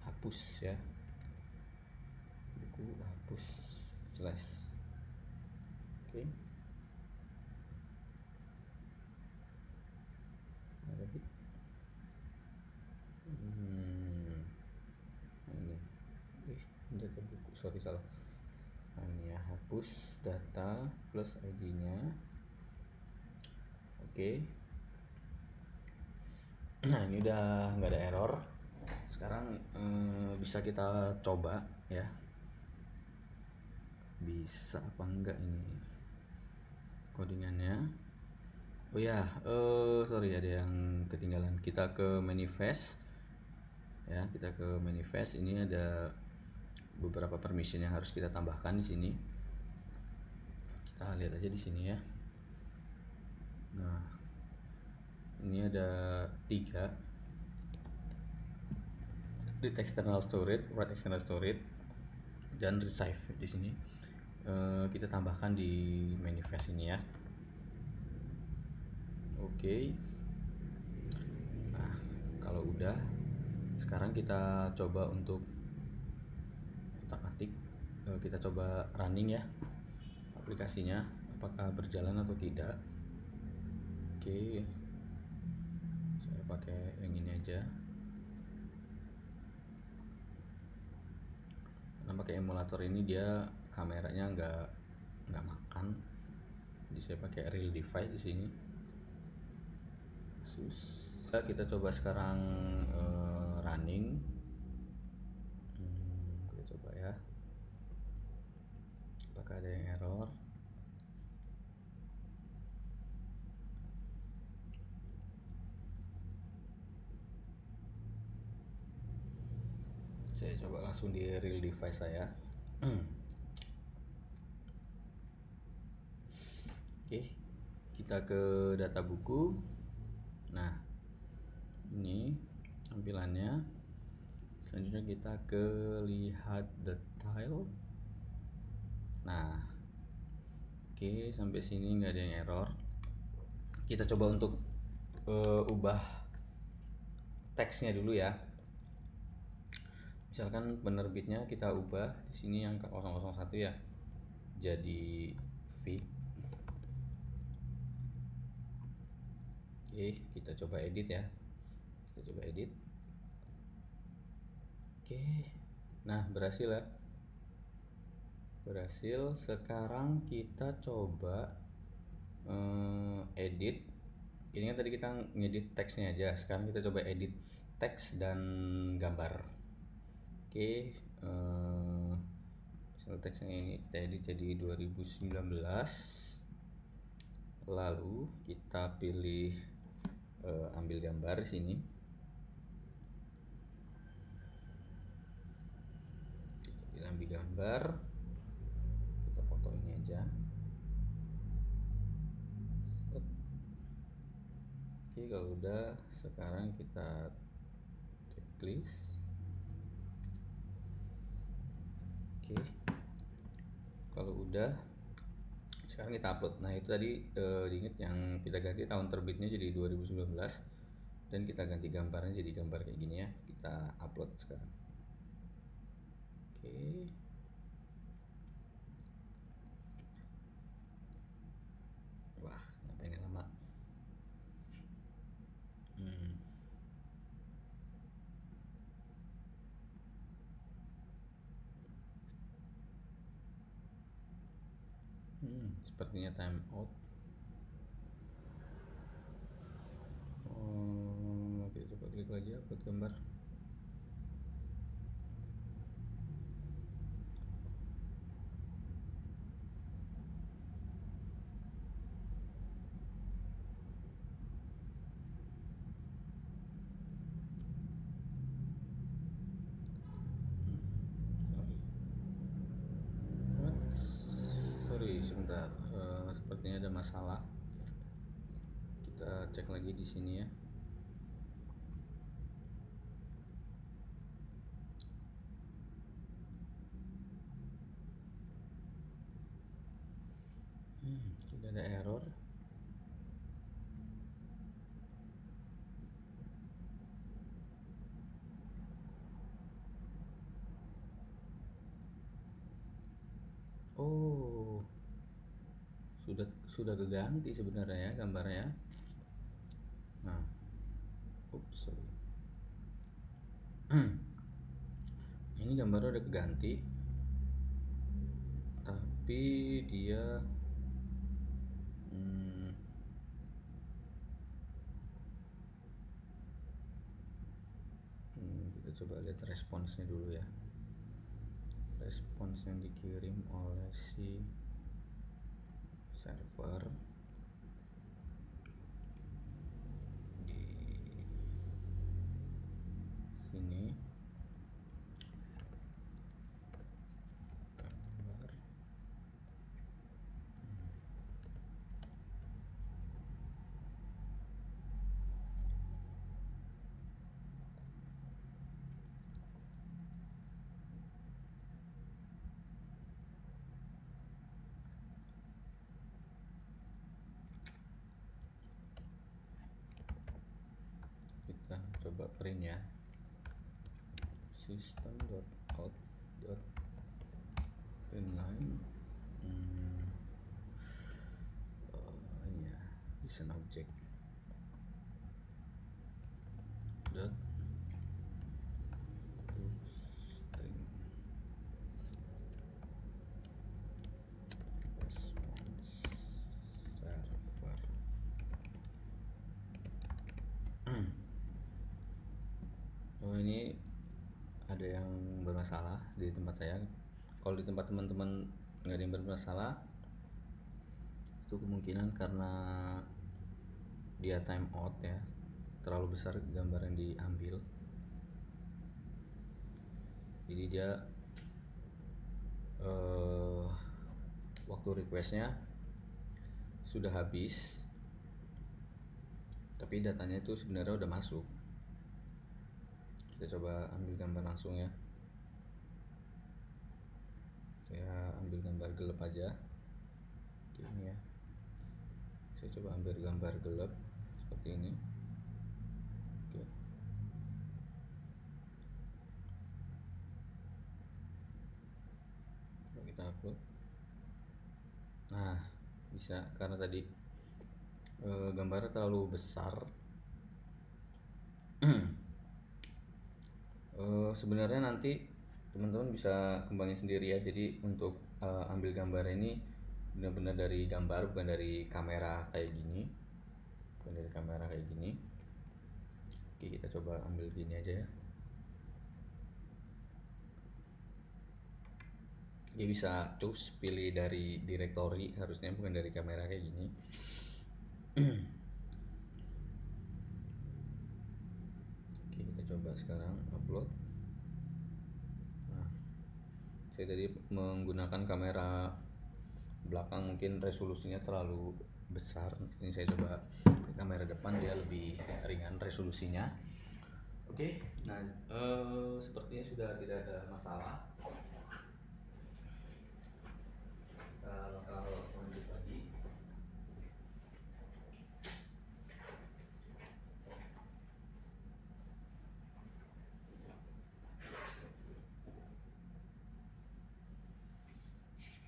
hapus ya, buku hapus slash. Oke. Ini data buku, salah. Nah ini ya, hapus data plus ID nya. Oke. Nah ini udah nggak ada error. Sekarang bisa kita coba ya, bisa apa enggak ini codingannya. Oh ya, sorry ada yang ketinggalan. Kita ke manifest ya, kita ke manifest. Ini ada beberapa permission yang harus kita tambahkan di sini. Kita lihat aja di sini ya. Nah ini ada 3, read external storage, write external storage, dan retrieve di sini. Kita tambahkan di manifest ini ya. Oke. Nah kalau udah, sekarang kita coba untuk otak-atik, kita coba running ya aplikasinya, apakah berjalan atau tidak. Oke, saya pakai yang ini aja. Nah pakai emulator ini dia kameranya nggak makan, jadi saya pakai real device di sini. Kita coba sekarang running. Kita coba ya, apakah ada yang error. Saya coba langsung di real device saya. Oke, kita ke data buku. Nah ini tampilannya, Selanjutnya kita ke lihat detail. Nah, oke, sampai sini nggak ada yang error. Kita coba untuk ubah teksnya dulu ya. Misalkan penerbitnya kita ubah di sini yang 001 ya, jadi V. Oke, kita coba edit ya. Kita coba edit. Oke, nah berhasil ya. Berhasil. Sekarang kita coba edit. Ini kan tadi kita ngedit teksnya aja. Sekarang kita coba edit teks dan gambar. Oke, misal teksnya ini kita edit jadi 2019. Lalu kita pilih ambil gambar di sini. Kita pilih ambil gambar. Kita foto ini aja. Oke, kalau udah, sekarang kita checklist. Oke, kalau udah, sekarang kita upload. Nah itu tadi diingat yang kita ganti tahun terbitnya jadi 2019 dan kita ganti gambarnya jadi gambar kayak gini ya. Kita upload sekarang. Oke. Wah, kenapa ini lama? Sepertinya time out. Kita coba klik lagi upload gambar. Sorry, sebentar. Sepertinya ada masalah. Kita cek lagi di sini ya. Tidak ada error. Oh, sudah keganti sebenarnya ya gambarnya. Nah, sorry. Ini gambarnya udah keganti, tapi dia kita coba lihat responsnya dulu ya. Respons yang dikirim oleh si server di sini. Gambar. Kita coba print ya. System.out.println ya, design object dot string response server. Oh, ini ada yang bermasalah di tempat saya. Kalau di tempat teman-teman nggak ada yang bermasalah, itu kemungkinan karena dia time out ya, terlalu besar gambar yang diambil, jadi dia waktu requestnya sudah habis, tapi datanya itu sebenarnya udah masuk. Kita coba ambil gambar langsung ya. Saya ambil gambar gelap aja. Ini ya. Saya coba ambil gambar gelap seperti ini. Oke. Coba kita upload. Nah, bisa karena tadi gambarnya terlalu besar. Sebenarnya nanti teman-teman bisa kembangin sendiri ya. Jadi untuk ambil gambar ini benar-benar dari gambar, bukan dari kamera kayak gini. Oke, kita coba ambil gini aja ya. Dia bisa choose pilih dari directory, harusnya bukan dari kamera kayak gini. Oke, kita coba sekarang upload. Nah, saya tadi menggunakan kamera belakang, mungkin resolusinya terlalu besar. Ini saya coba kamera depan, dia lebih ringan resolusinya. Oke, nah sepertinya sudah tidak ada masalah. Kita bakal lanjut lagi.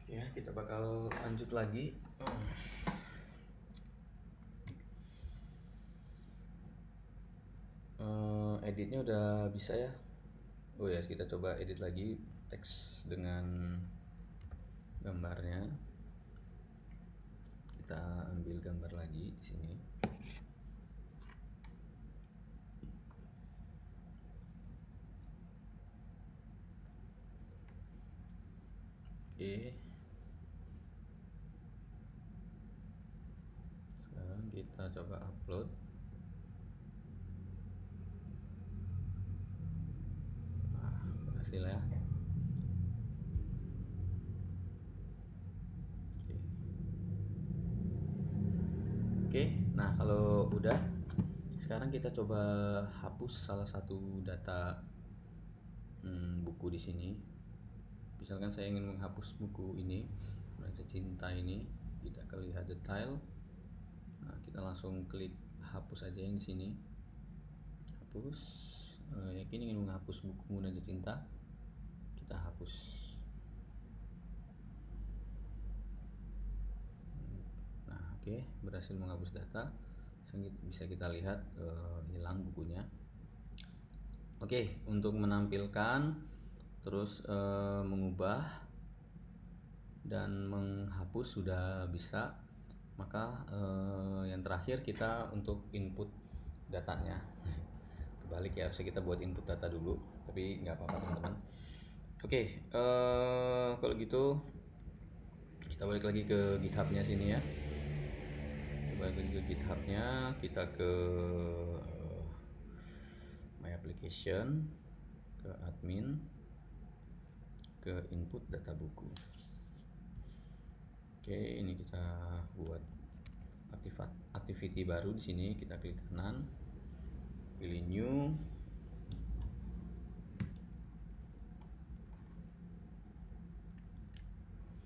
Ya, kita bakal lanjut lagi. Editnya udah bisa ya. Oh ya, kita coba edit lagi teks dengan gambarnya. Kita ambil gambar lagi di sini. Oke. Sekarang kita coba upload. Nah, berhasil ya. Oke, nah kalau udah, sekarang kita coba hapus salah satu data buku di sini. Misalkan saya ingin menghapus buku ini, Raja Cinta ini, kita akan lihat detail. Nah, kita langsung klik hapus aja yang di sini. Hapus. Yakin ingin menghapus buku Raja Cinta, kita hapus. Nah, oke, berhasil menghapus data. Bisa kita lihat hilang bukunya. Oke, untuk menampilkan terus mengubah dan menghapus sudah bisa. Maka yang terakhir kita untuk input datanya. Kebalik ya, harusnya kita buat input data dulu, tapi nggak apa-apa teman-teman. Oke, kalau gitu kita balik lagi ke GitHub-nya sini ya. Balik lagi ke GitHub-nya, kita ke My Application, ke admin, ke input data buku. Oke, ini kita buat activity baru di sini. Kita klik kanan, pilih new.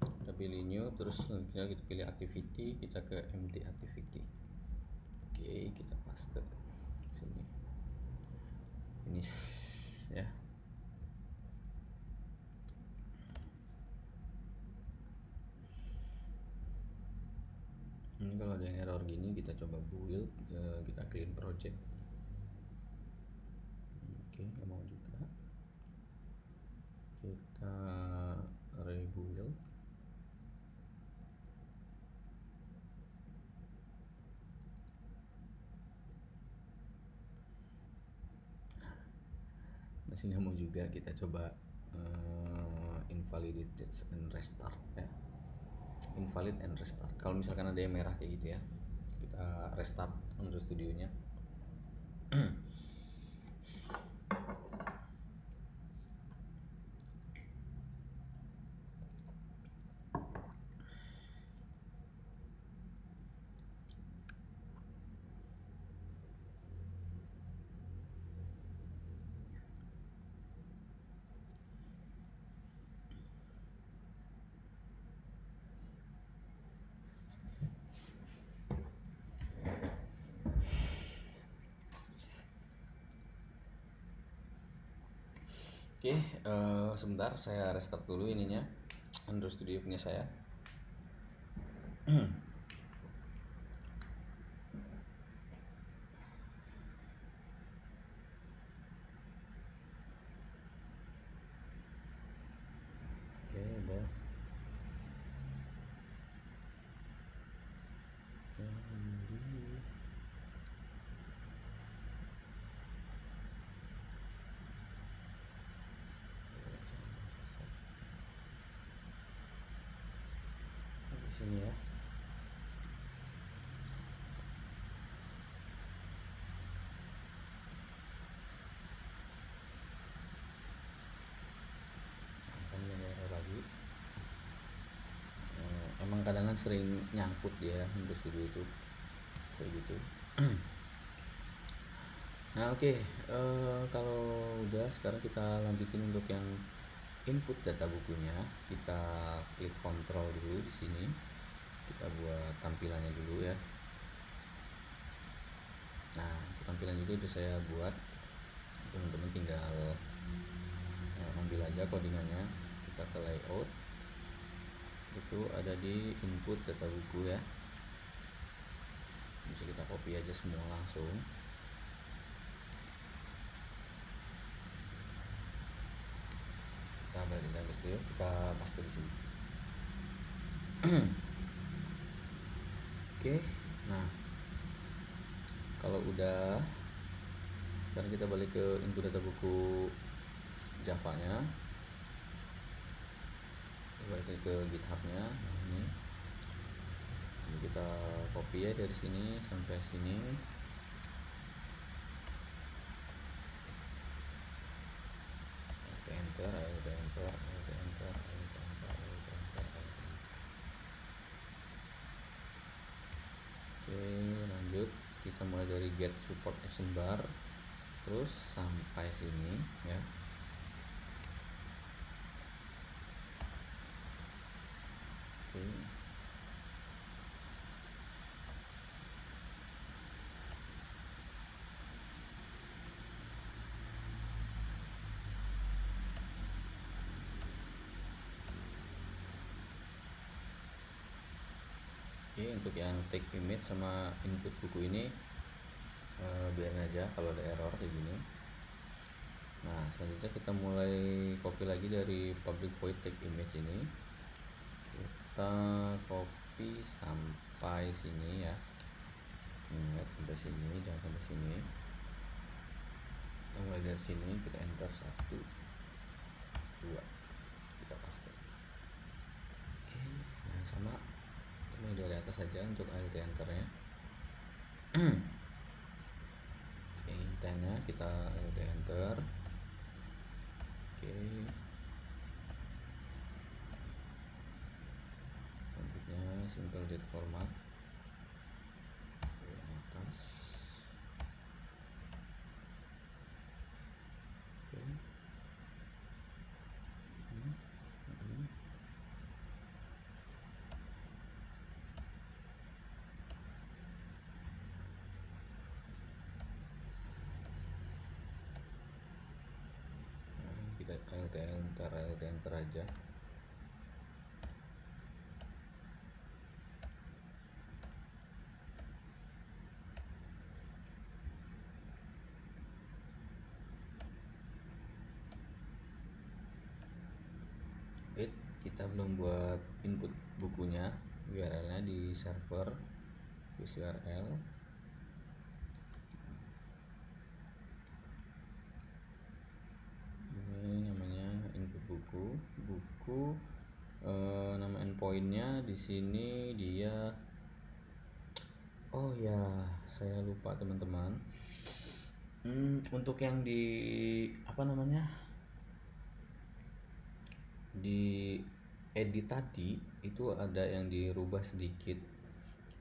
Kita pilih new, terus kita pilih activity, kita ke empty activity. Oke, kita paste sini. Finish ya. Ini kalau ada yang error gini, kita coba build, kita clean project. Oke, nggak mau juga. Kita rebuild. Masih nggak mau juga, kita coba invalidated and restart ya. Invalid and restart. Kalau misalkan ada yang merah kayak gitu ya, kita restart Android Studio-nya. Oke, sebentar saya restart dulu ininya Android Studio punya saya. Oke, udah. Di sini ya. Akan error lagi. Emang kadang sering nyangkut dia Android Studio itu kayak gitu. Nah oke, kalau udah sekarang kita lanjutin untuk yang input data bukunya. Kita klik kontrol dulu di sini. Kita buat tampilannya dulu ya. Nah tampilan itu udah saya buat, teman-teman tinggal ambil aja codingannya. Kita ke layout, itu ada di input data buku ya, bisa kita copy aja semua langsung. Kita balik lagi dulu, kita paste di sini. Oke, nah kalau udah, sekarang kita balik ke input data buku Java nya, balik ke GitHub-nya. Nah ini kita copy ya dari sini sampai sini. Enter, alt enter, alt enter, alt enter, alt enter, alt enter. Oke, lanjut. Kita mulai dari get support action bar, terus sampai sini ya. Oke. Oke, untuk yang take image sama input buku ini biarin aja kalau ada error kayak gini. Nah selanjutnya kita mulai copy lagi dari public void take image ini. Kita copy sampai sini ya. Ingat sampai sini, jangan sampai sini. Kita mulai dari sini, kita enter 1 2, kita paste. Oke, nah sama mulai dari atas saja untuk alt enternya. Oke, intinya kita alt enter. Oke, selanjutnya simple date format dari atas. Oke. Kita alt enter aja. Kita belum buat input bukunya, URL-nya di server URL. Ini namanya input buku. Nama endpointnya di sini dia. Oh ya, saya lupa teman-teman. Untuk yang di apa namanya, di edit tadi itu ada yang dirubah sedikit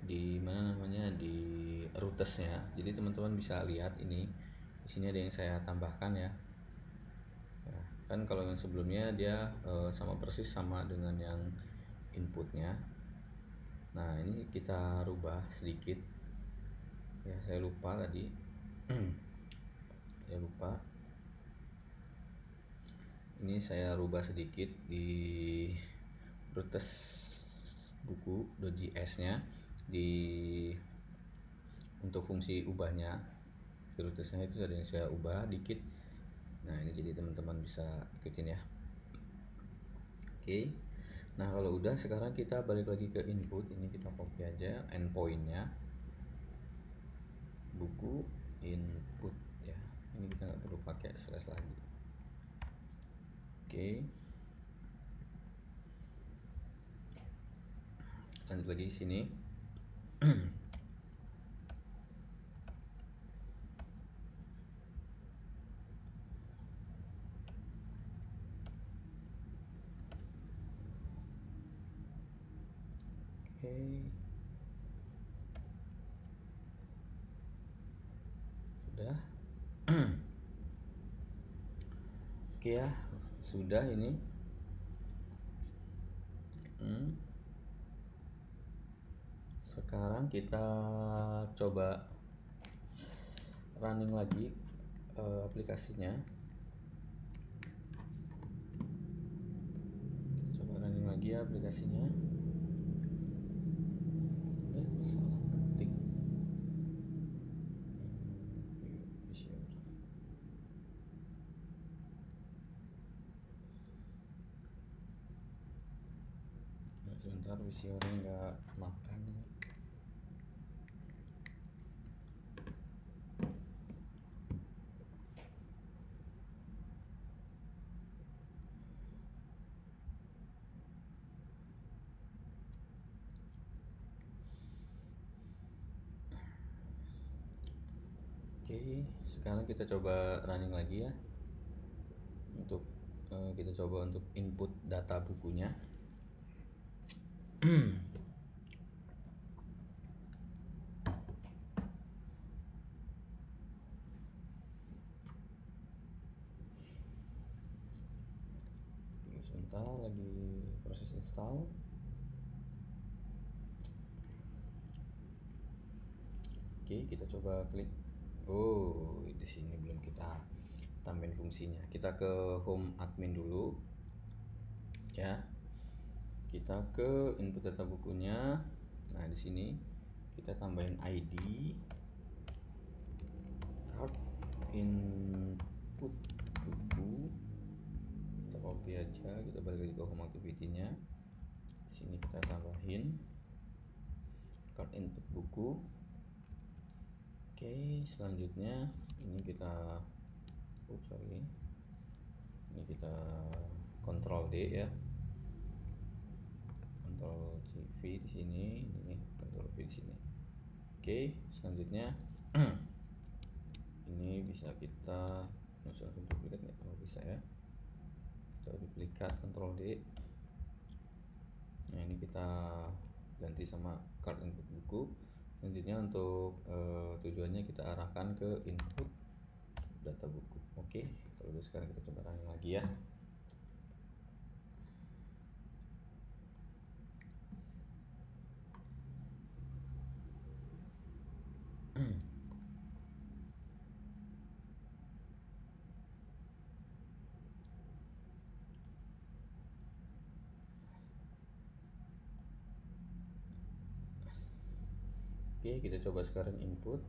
di mana namanya, di rootesnya. Jadi teman-teman bisa lihat ini di sini ada yang saya tambahkan ya. Kan kalau yang sebelumnya dia sama persis sama dengan yang inputnya. Nah ini kita rubah sedikit ya, saya lupa tadi. Saya lupa. Ini saya rubah sedikit di roots buku.js nya di untuk fungsi ubahnya di rootesnya itu ada yang saya ubah dikit. Nah ini jadi teman-teman bisa ikutin ya. Oke. Nah kalau udah, sekarang kita balik lagi ke input. Ini kita copy aja endpointnya, buku input ya. Ini kita nggak perlu pakai slash lagi. Oke. Lanjut lagi di sini. Oke. Sudah. Oke ya, sudah ini. Sekarang kita coba running lagi aplikasinya. Kita coba running lagi ya aplikasinya. Salah ketik. Nah, sebentar, visionya nggak makan. Oke, sekarang kita coba running lagi ya. Untuk kita coba untuk input data bukunya. Sebentar, lagi proses install. Oke, kita coba klik. Oh, di sini belum kita tambahin fungsinya. Kita ke home admin dulu ya. Kita ke input data bukunya. Nah di sini kita tambahin ID, card input buku. Kita copy aja, kita balik lagi ke home activity-nya. Di sini kita tambahin card input buku. Oke, selanjutnya ini kita ini kita Ctrl D ya, Ctrl V di sini, ini Ctrl V di sini. Oke, selanjutnya ini bisa kita langsung duplikat, nggak kalau bisa ya, kita duplikat Ctrl D. Nah ini kita ganti sama card input buku. Selanjutnya untuk tujuannya kita arahkan ke input data buku. Oke, kalau udah sekarang kita coba running lagi ya. Oke, kita coba sekarang input.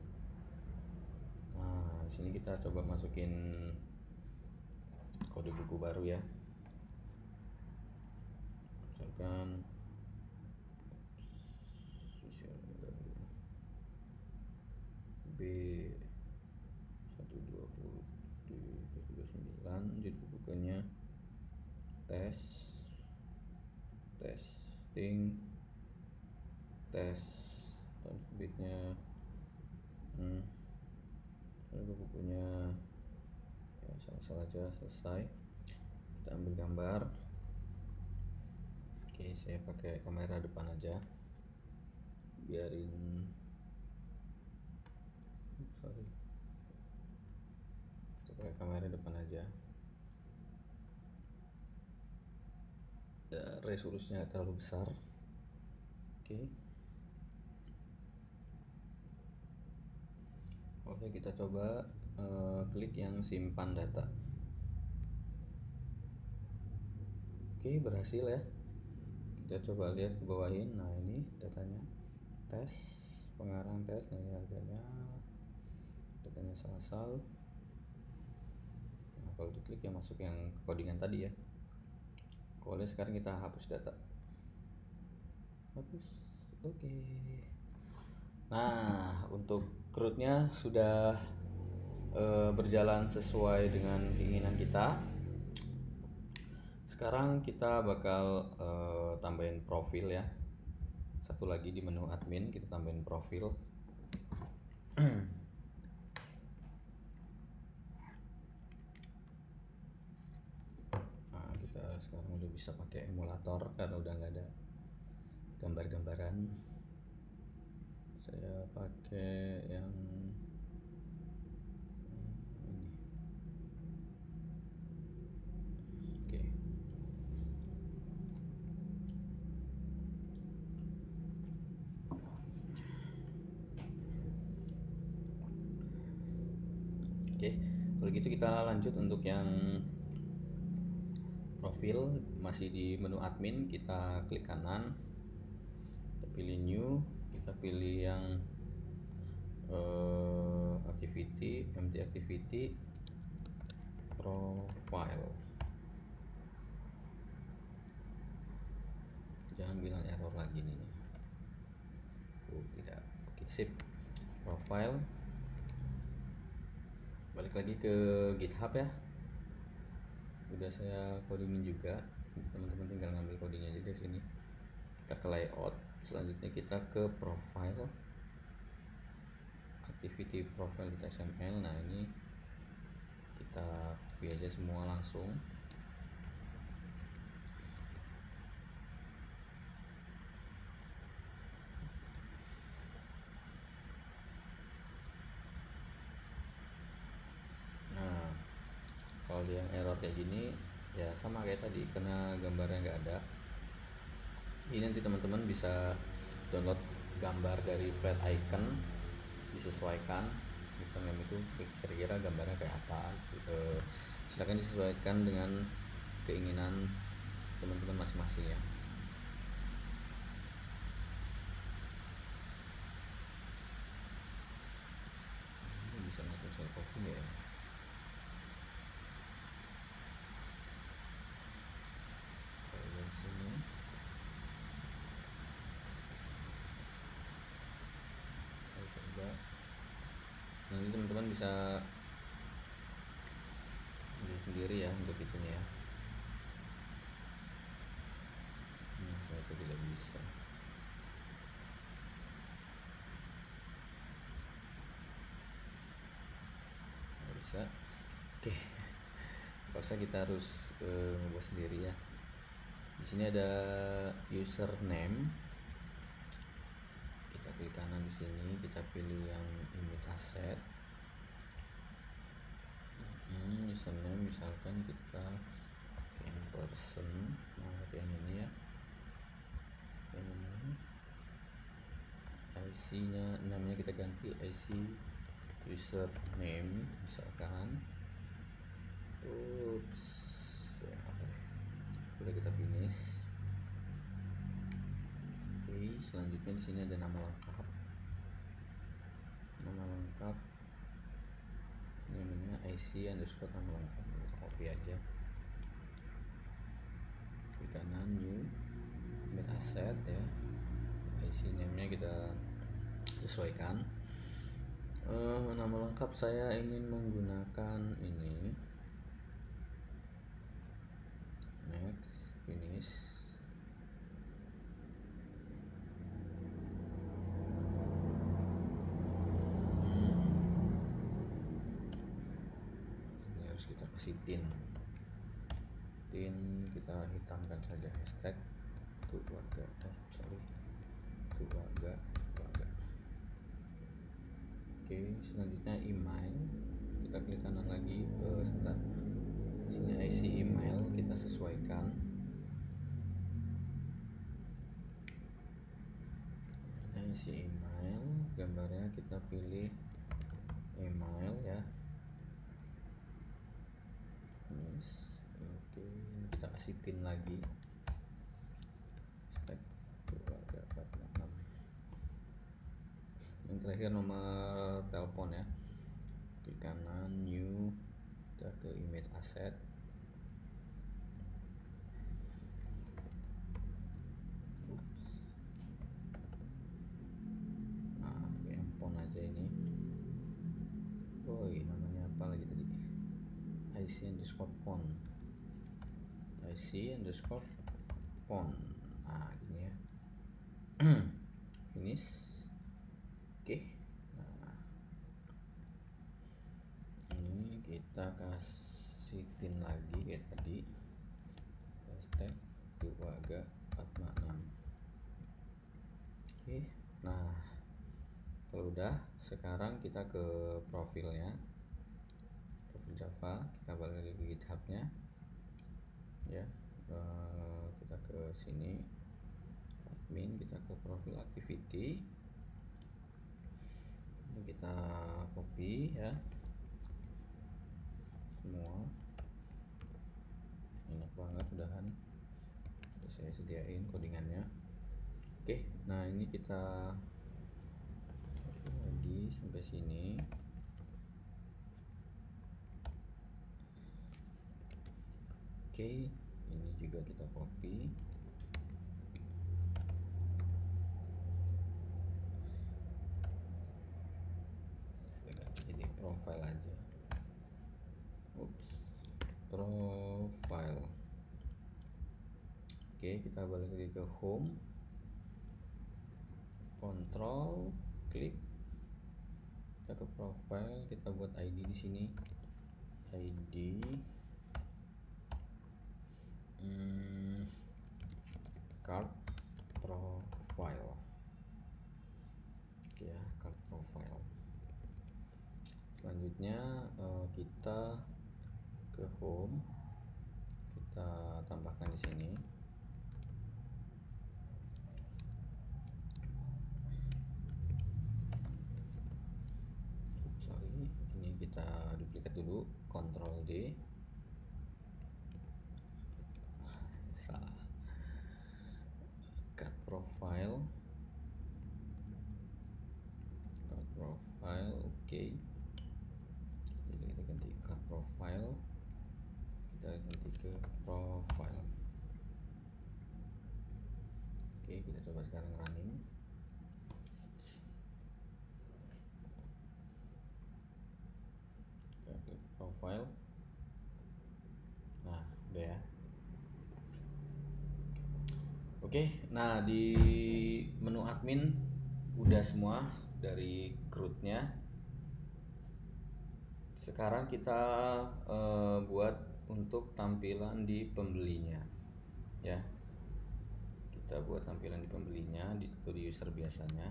Nah, di sini kita coba masukin kode buku baru ya. Misalkan B120D29, jadi bukunya testing terbitnya bukunya ya, salah aja, selesai. Kita ambil gambar. Oke, saya pakai kamera depan aja, biarin kita pakai kamera depan aja ya, resolusinya terlalu besar. Oke, kita coba klik yang simpan data. Oke, berhasil ya. Kita coba lihat ke bawahin. Nah, ini datanya. Tes, pengarang tes. Nah, ini harganya. Datanya asal. Nah, kalau diklik ya masuk yang codingan tadi ya. Kalau sekarang kita hapus data. Hapus. Oke. Nah, untuk CRUD-nya sudah berjalan sesuai dengan keinginan kita. Sekarang kita bakal tambahin profil ya. Satu lagi di menu admin kita tambahin profil. Nah, kita sekarang udah bisa pakai emulator karena udah nggak ada gambar-gambaran. Saya pakai yang ini. Oke. Oke, kalau gitu kita lanjut untuk yang profil. Masih di menu admin, kita klik kanan, kita pilih new, kita pilih yang activity, empty activity, profile. Jangan bilang error lagi nih. Oh tidak. Oke, sip. Profile. Balik lagi ke GitHub ya. Udah saya codingin juga, teman-teman tinggal ngambil codingnya aja dari sini. Kita ke layout, selanjutnya kita ke profile, activity profile.xml. Nah, ini kita copy aja semua langsung. Nah, kalau yang error kayak gini ya sama kayak tadi, karena gambarnya nggak ada. Ini nanti teman-teman bisa download gambar dari flat icon, disesuaikan misalnya itu kira-kira gambarnya kayak apa. Silakan disesuaikan dengan keinginan teman-teman masing-masing ya. Ini bisa langsung saya copy ya. Kalau dari sini saya coba. Nanti teman-teman bisa lihat sendiri ya untuk itunya ya. Ternyata tidak bisa. Nggak bisa. Oke. Terpaksa kita harus membuat sendiri ya. Di sini ada username. Kita klik kanan di sini, kita pilih yang image asset. Username misalkan kita yang person, yang ini ya. Yang ini. IC-nya, namanya kita ganti IC username misalkan. Oops. Udah kita finish. Oke, selanjutnya di sini ada nama lengkap. Nama lengkap. Ini namanya IC underscore nama lengkap. Kita copy aja. Klik kanan new, make asset ya. IC name-nya kita sesuaikan. Nama lengkap saya ingin menggunakan ini. Next, finish. Ini harus kita kasih tin kita hitamkan saja hashtag keluarga. Keluarga. Oke, selanjutnya email. Kita klik kanan lagi, sebentar. Sini IC email kita sesuaikan. IC email, gambarnya kita pilih email ya. Oke, kita kasih pin lagi, stack 23456. Yang terakhir nomor telepon ya, klik kanan new, kita ke image asset, nah pakai empon aja ini. Oh namanya apa lagi tadi, IC_pon, IC_pon. Nah gini ya. Finish. Oke. Nah ini kita kasih pin lagi kayak tadi, hashtag 23456. Oke. Nah kalau udah, sekarang kita ke profilnya, profil Java, kita balik lagi ke GitHub-nya ya. Kita ke sini, admin, kita ke profil activity, ini kita copy ya semua, enak banget, udahan udah saya sediain codingannya. Oke, nah ini kita copy lagi sampai sini. Oke, ini juga kita copy. Kita ganti jadi profile aja. Profile. Oke, kita balik lagi ke home, control, klik, kita ke profile, kita buat ID di sini, ID card profile. Oke ya, card profile. Selanjutnya kita ke home, kita tambahkan di sini. Ini kita duplikat dulu, Ctrl D. Salah. Cut profile. Oke. Jadi kita ganti cut profile. Kita ganti ke profile. Oke, kita coba sekarang running. Kita klik profile. Nah, udah ya. Oke, nah di menu admin udah semua dari CRUD-nya. Sekarang kita buat untuk tampilan di pembelinya ya. Kita buat tampilan di pembelinya atau di user biasanya.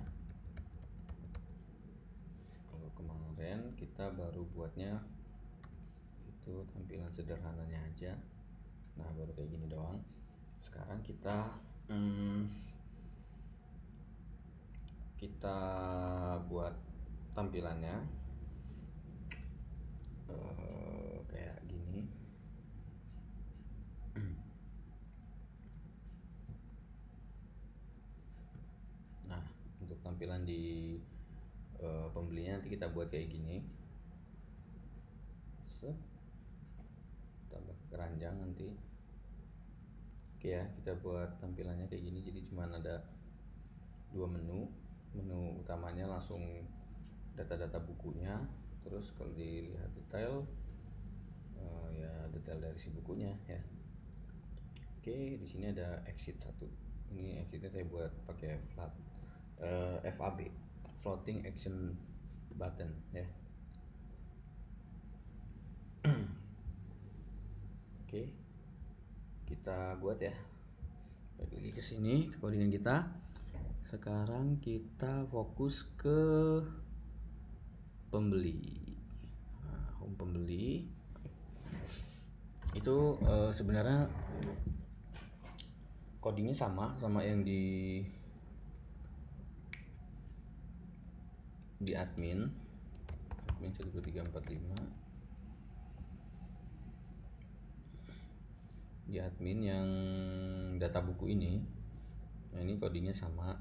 Kalau kemarin kita baru buatnya itu tampilan sederhananya aja, nah baru kayak gini doang. Sekarang kita buat tampilannya kayak gini. Nah untuk tampilan di pembelinya nanti kita buat kayak gini. Set, tambah keranjang nanti. Oke ya, kita buat tampilannya kayak gini. Jadi cuma ada dua menu. Menu utamanya langsung data-data bukunya. Terus kalau dilihat detail, ya detail dari si bukunya ya. Oke, di sini ada exit 1. Ini exitnya saya buat pakai FAB, floating action button ya. Oke, kita buat ya. Balik lagi ke sini ke codingan kita. Sekarang kita fokus ke pembeli. Nah, home pembeli itu sebenarnya codingnya sama yang di admin 12345. di admin yang data buku ini. Nah, ini codingnya sama,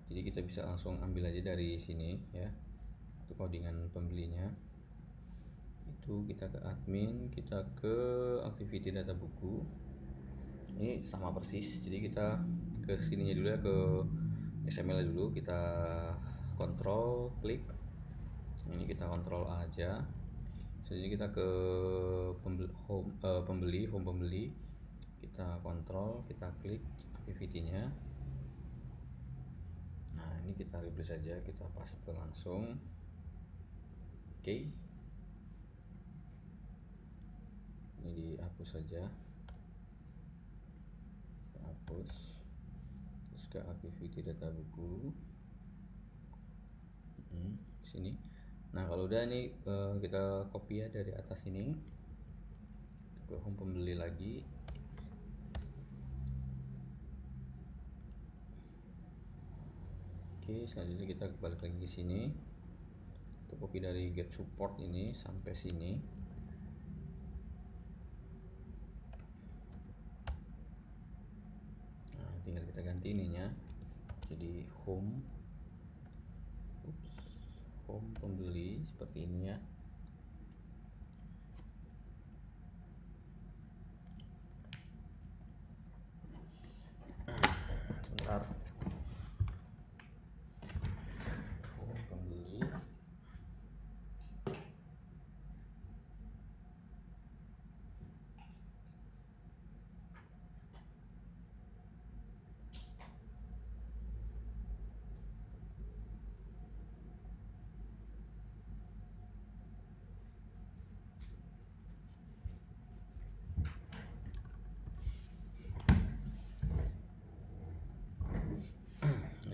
jadi kita bisa langsung ambil aja dari sini ya. Itu codingan pembelinya. Itu kita ke admin, kita ke activity data buku. Ini sama persis, jadi kita ke sininya dulu ya, ke XML dulu, kita kontrol klik. Ini kita kontrol aja. Jadi kita ke pembeli, home pembeli, kita kontrol, kita klik activity-nya. Nah, ini kita replace saja, kita paste langsung. Oke. Ini dihapus saja. Kita hapus. Terus ke activity data buku. Sini. Nah, kalau udah ini kita copy ya dari atas ini ke home pembeli lagi. Oke, selanjutnya kita balik lagi ke sini. Kita copy dari get support ini sampai sini. Nah, tinggal kita ganti ininya jadi home pembeli seperti ini ya. Sebentar. Home pembeli.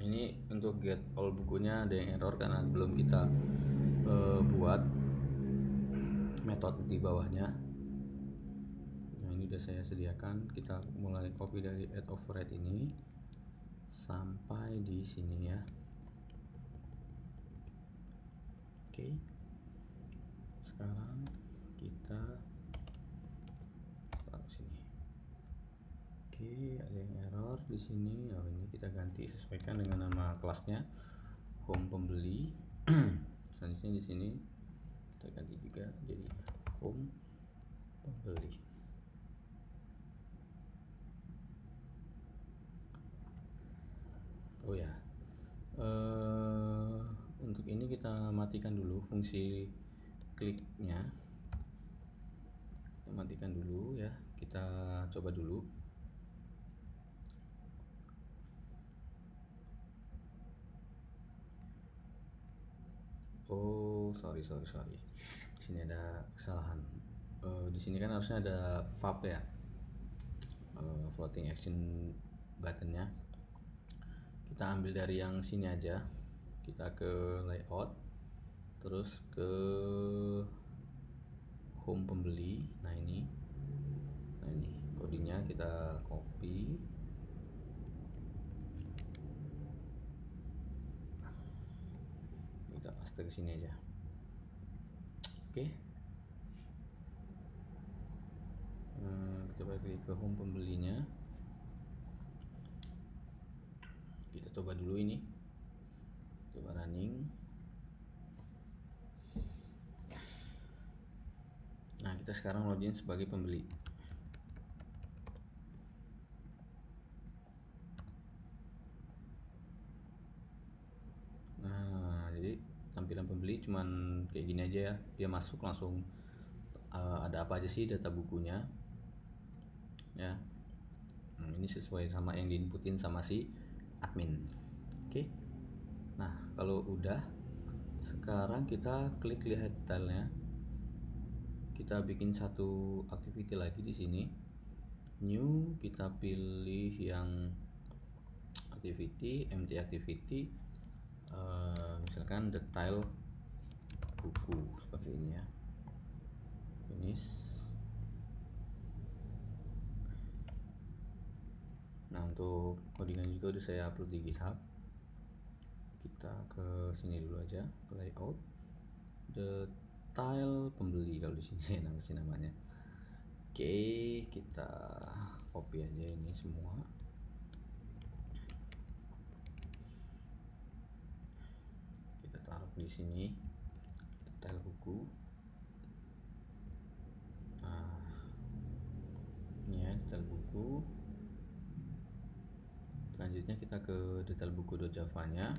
Ini untuk get all bukunya ada yang error karena belum kita buat metode di bawahnya. Nah, ini udah saya sediakan. Kita mulai copy dari add override ini sampai di sini ya. Oke. Sekarang kita taruh sini. Oke, ada yang error di sini. Oh, ini kita ganti, sesuaikan dengan nama kelasnya, home pembeli. Selanjutnya di sini kita ganti juga jadi home pembeli. Oh ya, untuk ini kita matikan dulu fungsi kliknya. Kita matikan dulu ya. Kita coba dulu. Oh, sorry. Di sini ada kesalahan. Di sini kan harusnya ada VAB ya, floating action buttonnya. Kita ambil dari yang sini aja. Kita ke layout, terus ke home pembeli. Nah ini codingnya kita copy. Kita paste ke sini aja. Oke. Kita balik ke home pembelinya. Kita coba dulu ini. Coba running. Nah, kita sekarang login sebagai pembeli. Nah, jadi tampilan pembeli cuman kayak gini aja ya. Dia masuk langsung ada apa aja sih data bukunya ya. Ini sesuai sama yang diinputin sama si admin. Oke. Nah, kalau udah, sekarang kita klik lihat detailnya. Kita bikin satu activity lagi di sini. New, kita pilih yang activity, empty activity. Misalkan detail buku seperti ini ya. Finish. Nah, untuk codingan juga udah saya upload di GitHub. Kita ke sini dulu aja, ke layout, detail pembeli. Kalau di sini saya kasih namanya. Oke, kita copy aja ini semua. Kita taruh di sini detail buku. Nah, ini ya detail buku. Selanjutnya kita ke detail buku.java-nya.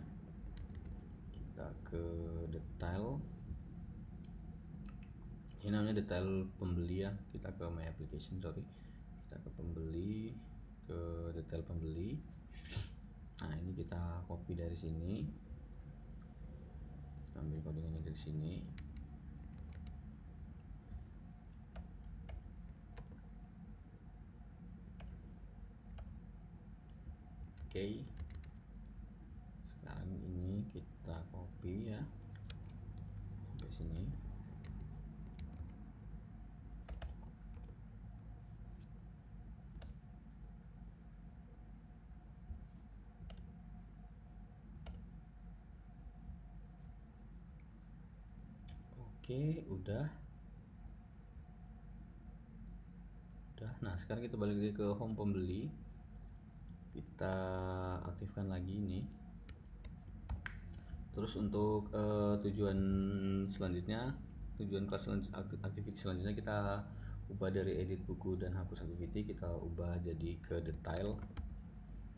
Kita ke detail. Ini namanya detail pembeli ya. Kita ke my application, sorry. Kita ke pembeli, ke detail pembeli. Nah, ini kita copy dari sini. Ambil codingannya dari sini. Oke. Sekarang ini kita copy ya. Sampai sini. Oke, udah. Nah, sekarang kita balik lagi ke home pembeli. Kita aktifkan lagi ini. Terus untuk tujuan selanjutnya, tujuan kelas activity selanjutnya kita ubah dari edit buku dan hapus activity, kita ubah jadi ke detail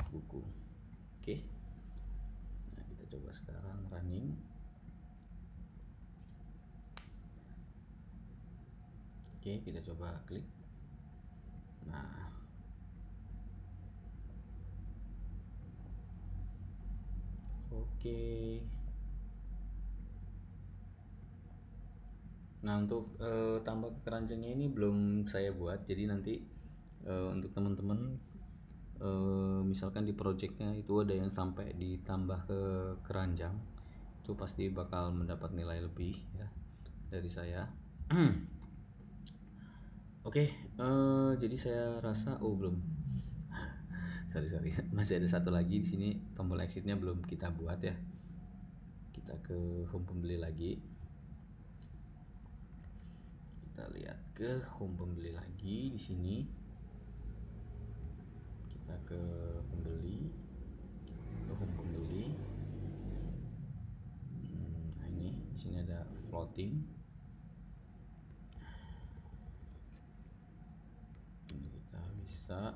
buku. Oke. Nah, kita coba sekarang running. Oke, kita coba klik. Nah, oke. Nah, untuk tambah keranjangnya ini belum saya buat, jadi nanti untuk teman-teman misalkan di projectnya itu ada yang sampai ditambah ke keranjang, itu pasti bakal mendapat nilai lebih ya dari saya. Oke, jadi saya rasa belum. sorry masih ada satu lagi di sini, tombol exitnya belum kita buat ya. Kita ke home pembeli lagi. Kita lihat ke home pembeli lagi di sini. Kita ke pembeli, ke home pembeli. Nah, ini di sini ada floating. Ini kita bisa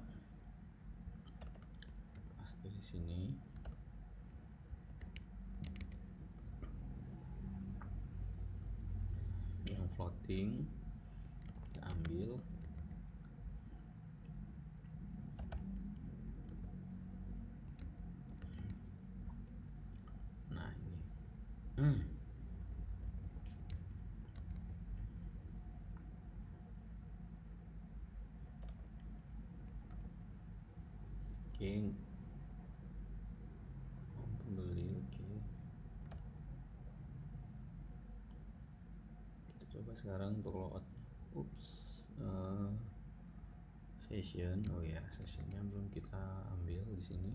pas dari sini. Yang floating kita ambil. Nah, ini. Oke. Pembeli, oke. Kita coba sekarang untuk logout. Session. Oh ya, sessionnya belum kita ambil di sini.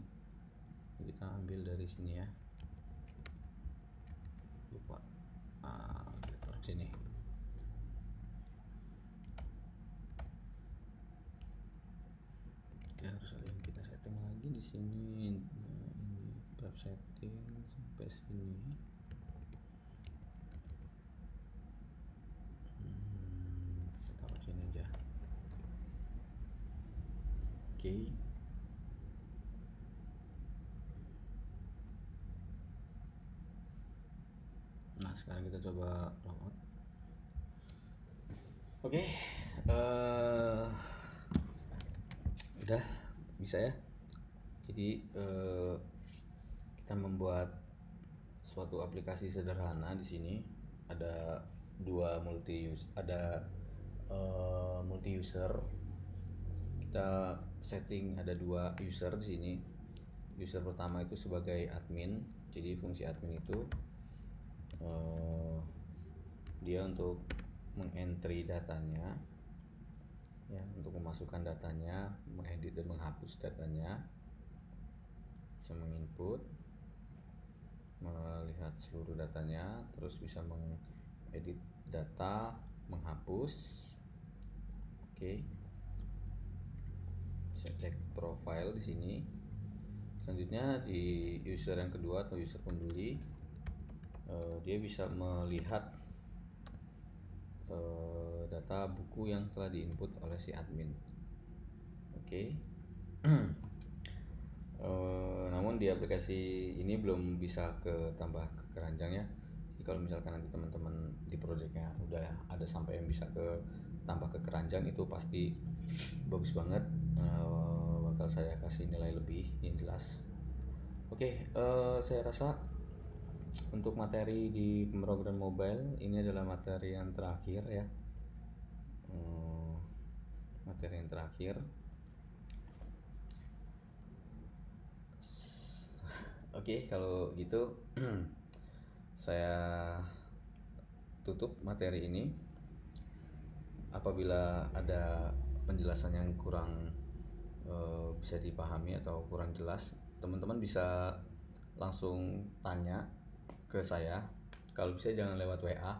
Kita ambil dari sini ya. Lupa. Taruh sini. Ya, harus ada yang kita setting lagi di sini. Ini web setting sampai sini. Kita taruh sini aja. Oke. Nah, sekarang kita coba logout. Oke. Udah bisa ya. Jadi kita membuat suatu aplikasi sederhana di sini. Ada dua multi user. Kita setting ada dua user di sini. User pertama itu sebagai admin. Jadi fungsi admin itu dia untuk mengentry datanya ya, untuk memasukkan datanya, mengedit dan menghapus datanya, bisa menginput, melihat seluruh datanya, terus bisa mengedit data, menghapus, Oke, bisa cek profile di sini. Selanjutnya di user yang kedua atau user pembeli, dia bisa melihat data buku yang telah diinput oleh si admin. Oke. Namun di aplikasi ini belum bisa tambah ke keranjang ya. Jadi kalau misalkan nanti teman-teman di projectnya udah ada sampai yang bisa tambah ke keranjang, itu pasti bagus banget. Bakal saya kasih nilai lebih yang jelas. Oke, saya rasa untuk materi di pemrograman mobile ini adalah materi yang terakhir ya. Materi yang terakhir. Oke, kalau gitu saya tutup materi ini. Apabila ada penjelasan yang kurang bisa dipahami atau kurang jelas, teman-teman bisa langsung tanya ke saya. Kalau bisa jangan lewat WA,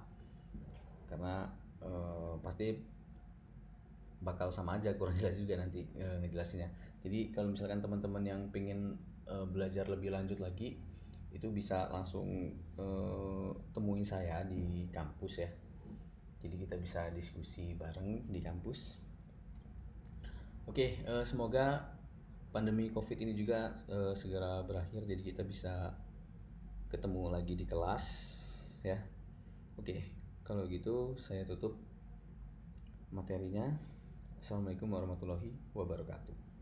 karena pasti bakal sama aja, kurang jelas juga nanti ngejelasinnya. Jadi kalau misalkan teman-teman yang pengen belajar lebih lanjut lagi, itu bisa langsung temuin saya di kampus ya. Jadi kita bisa diskusi bareng di kampus. Oke, semoga pandemi COVID ini juga segera berakhir, jadi kita bisa ketemu lagi di kelas ya. Oke, kalau gitu saya tutup materinya. Assalamualaikum warahmatullahi wabarakatuh.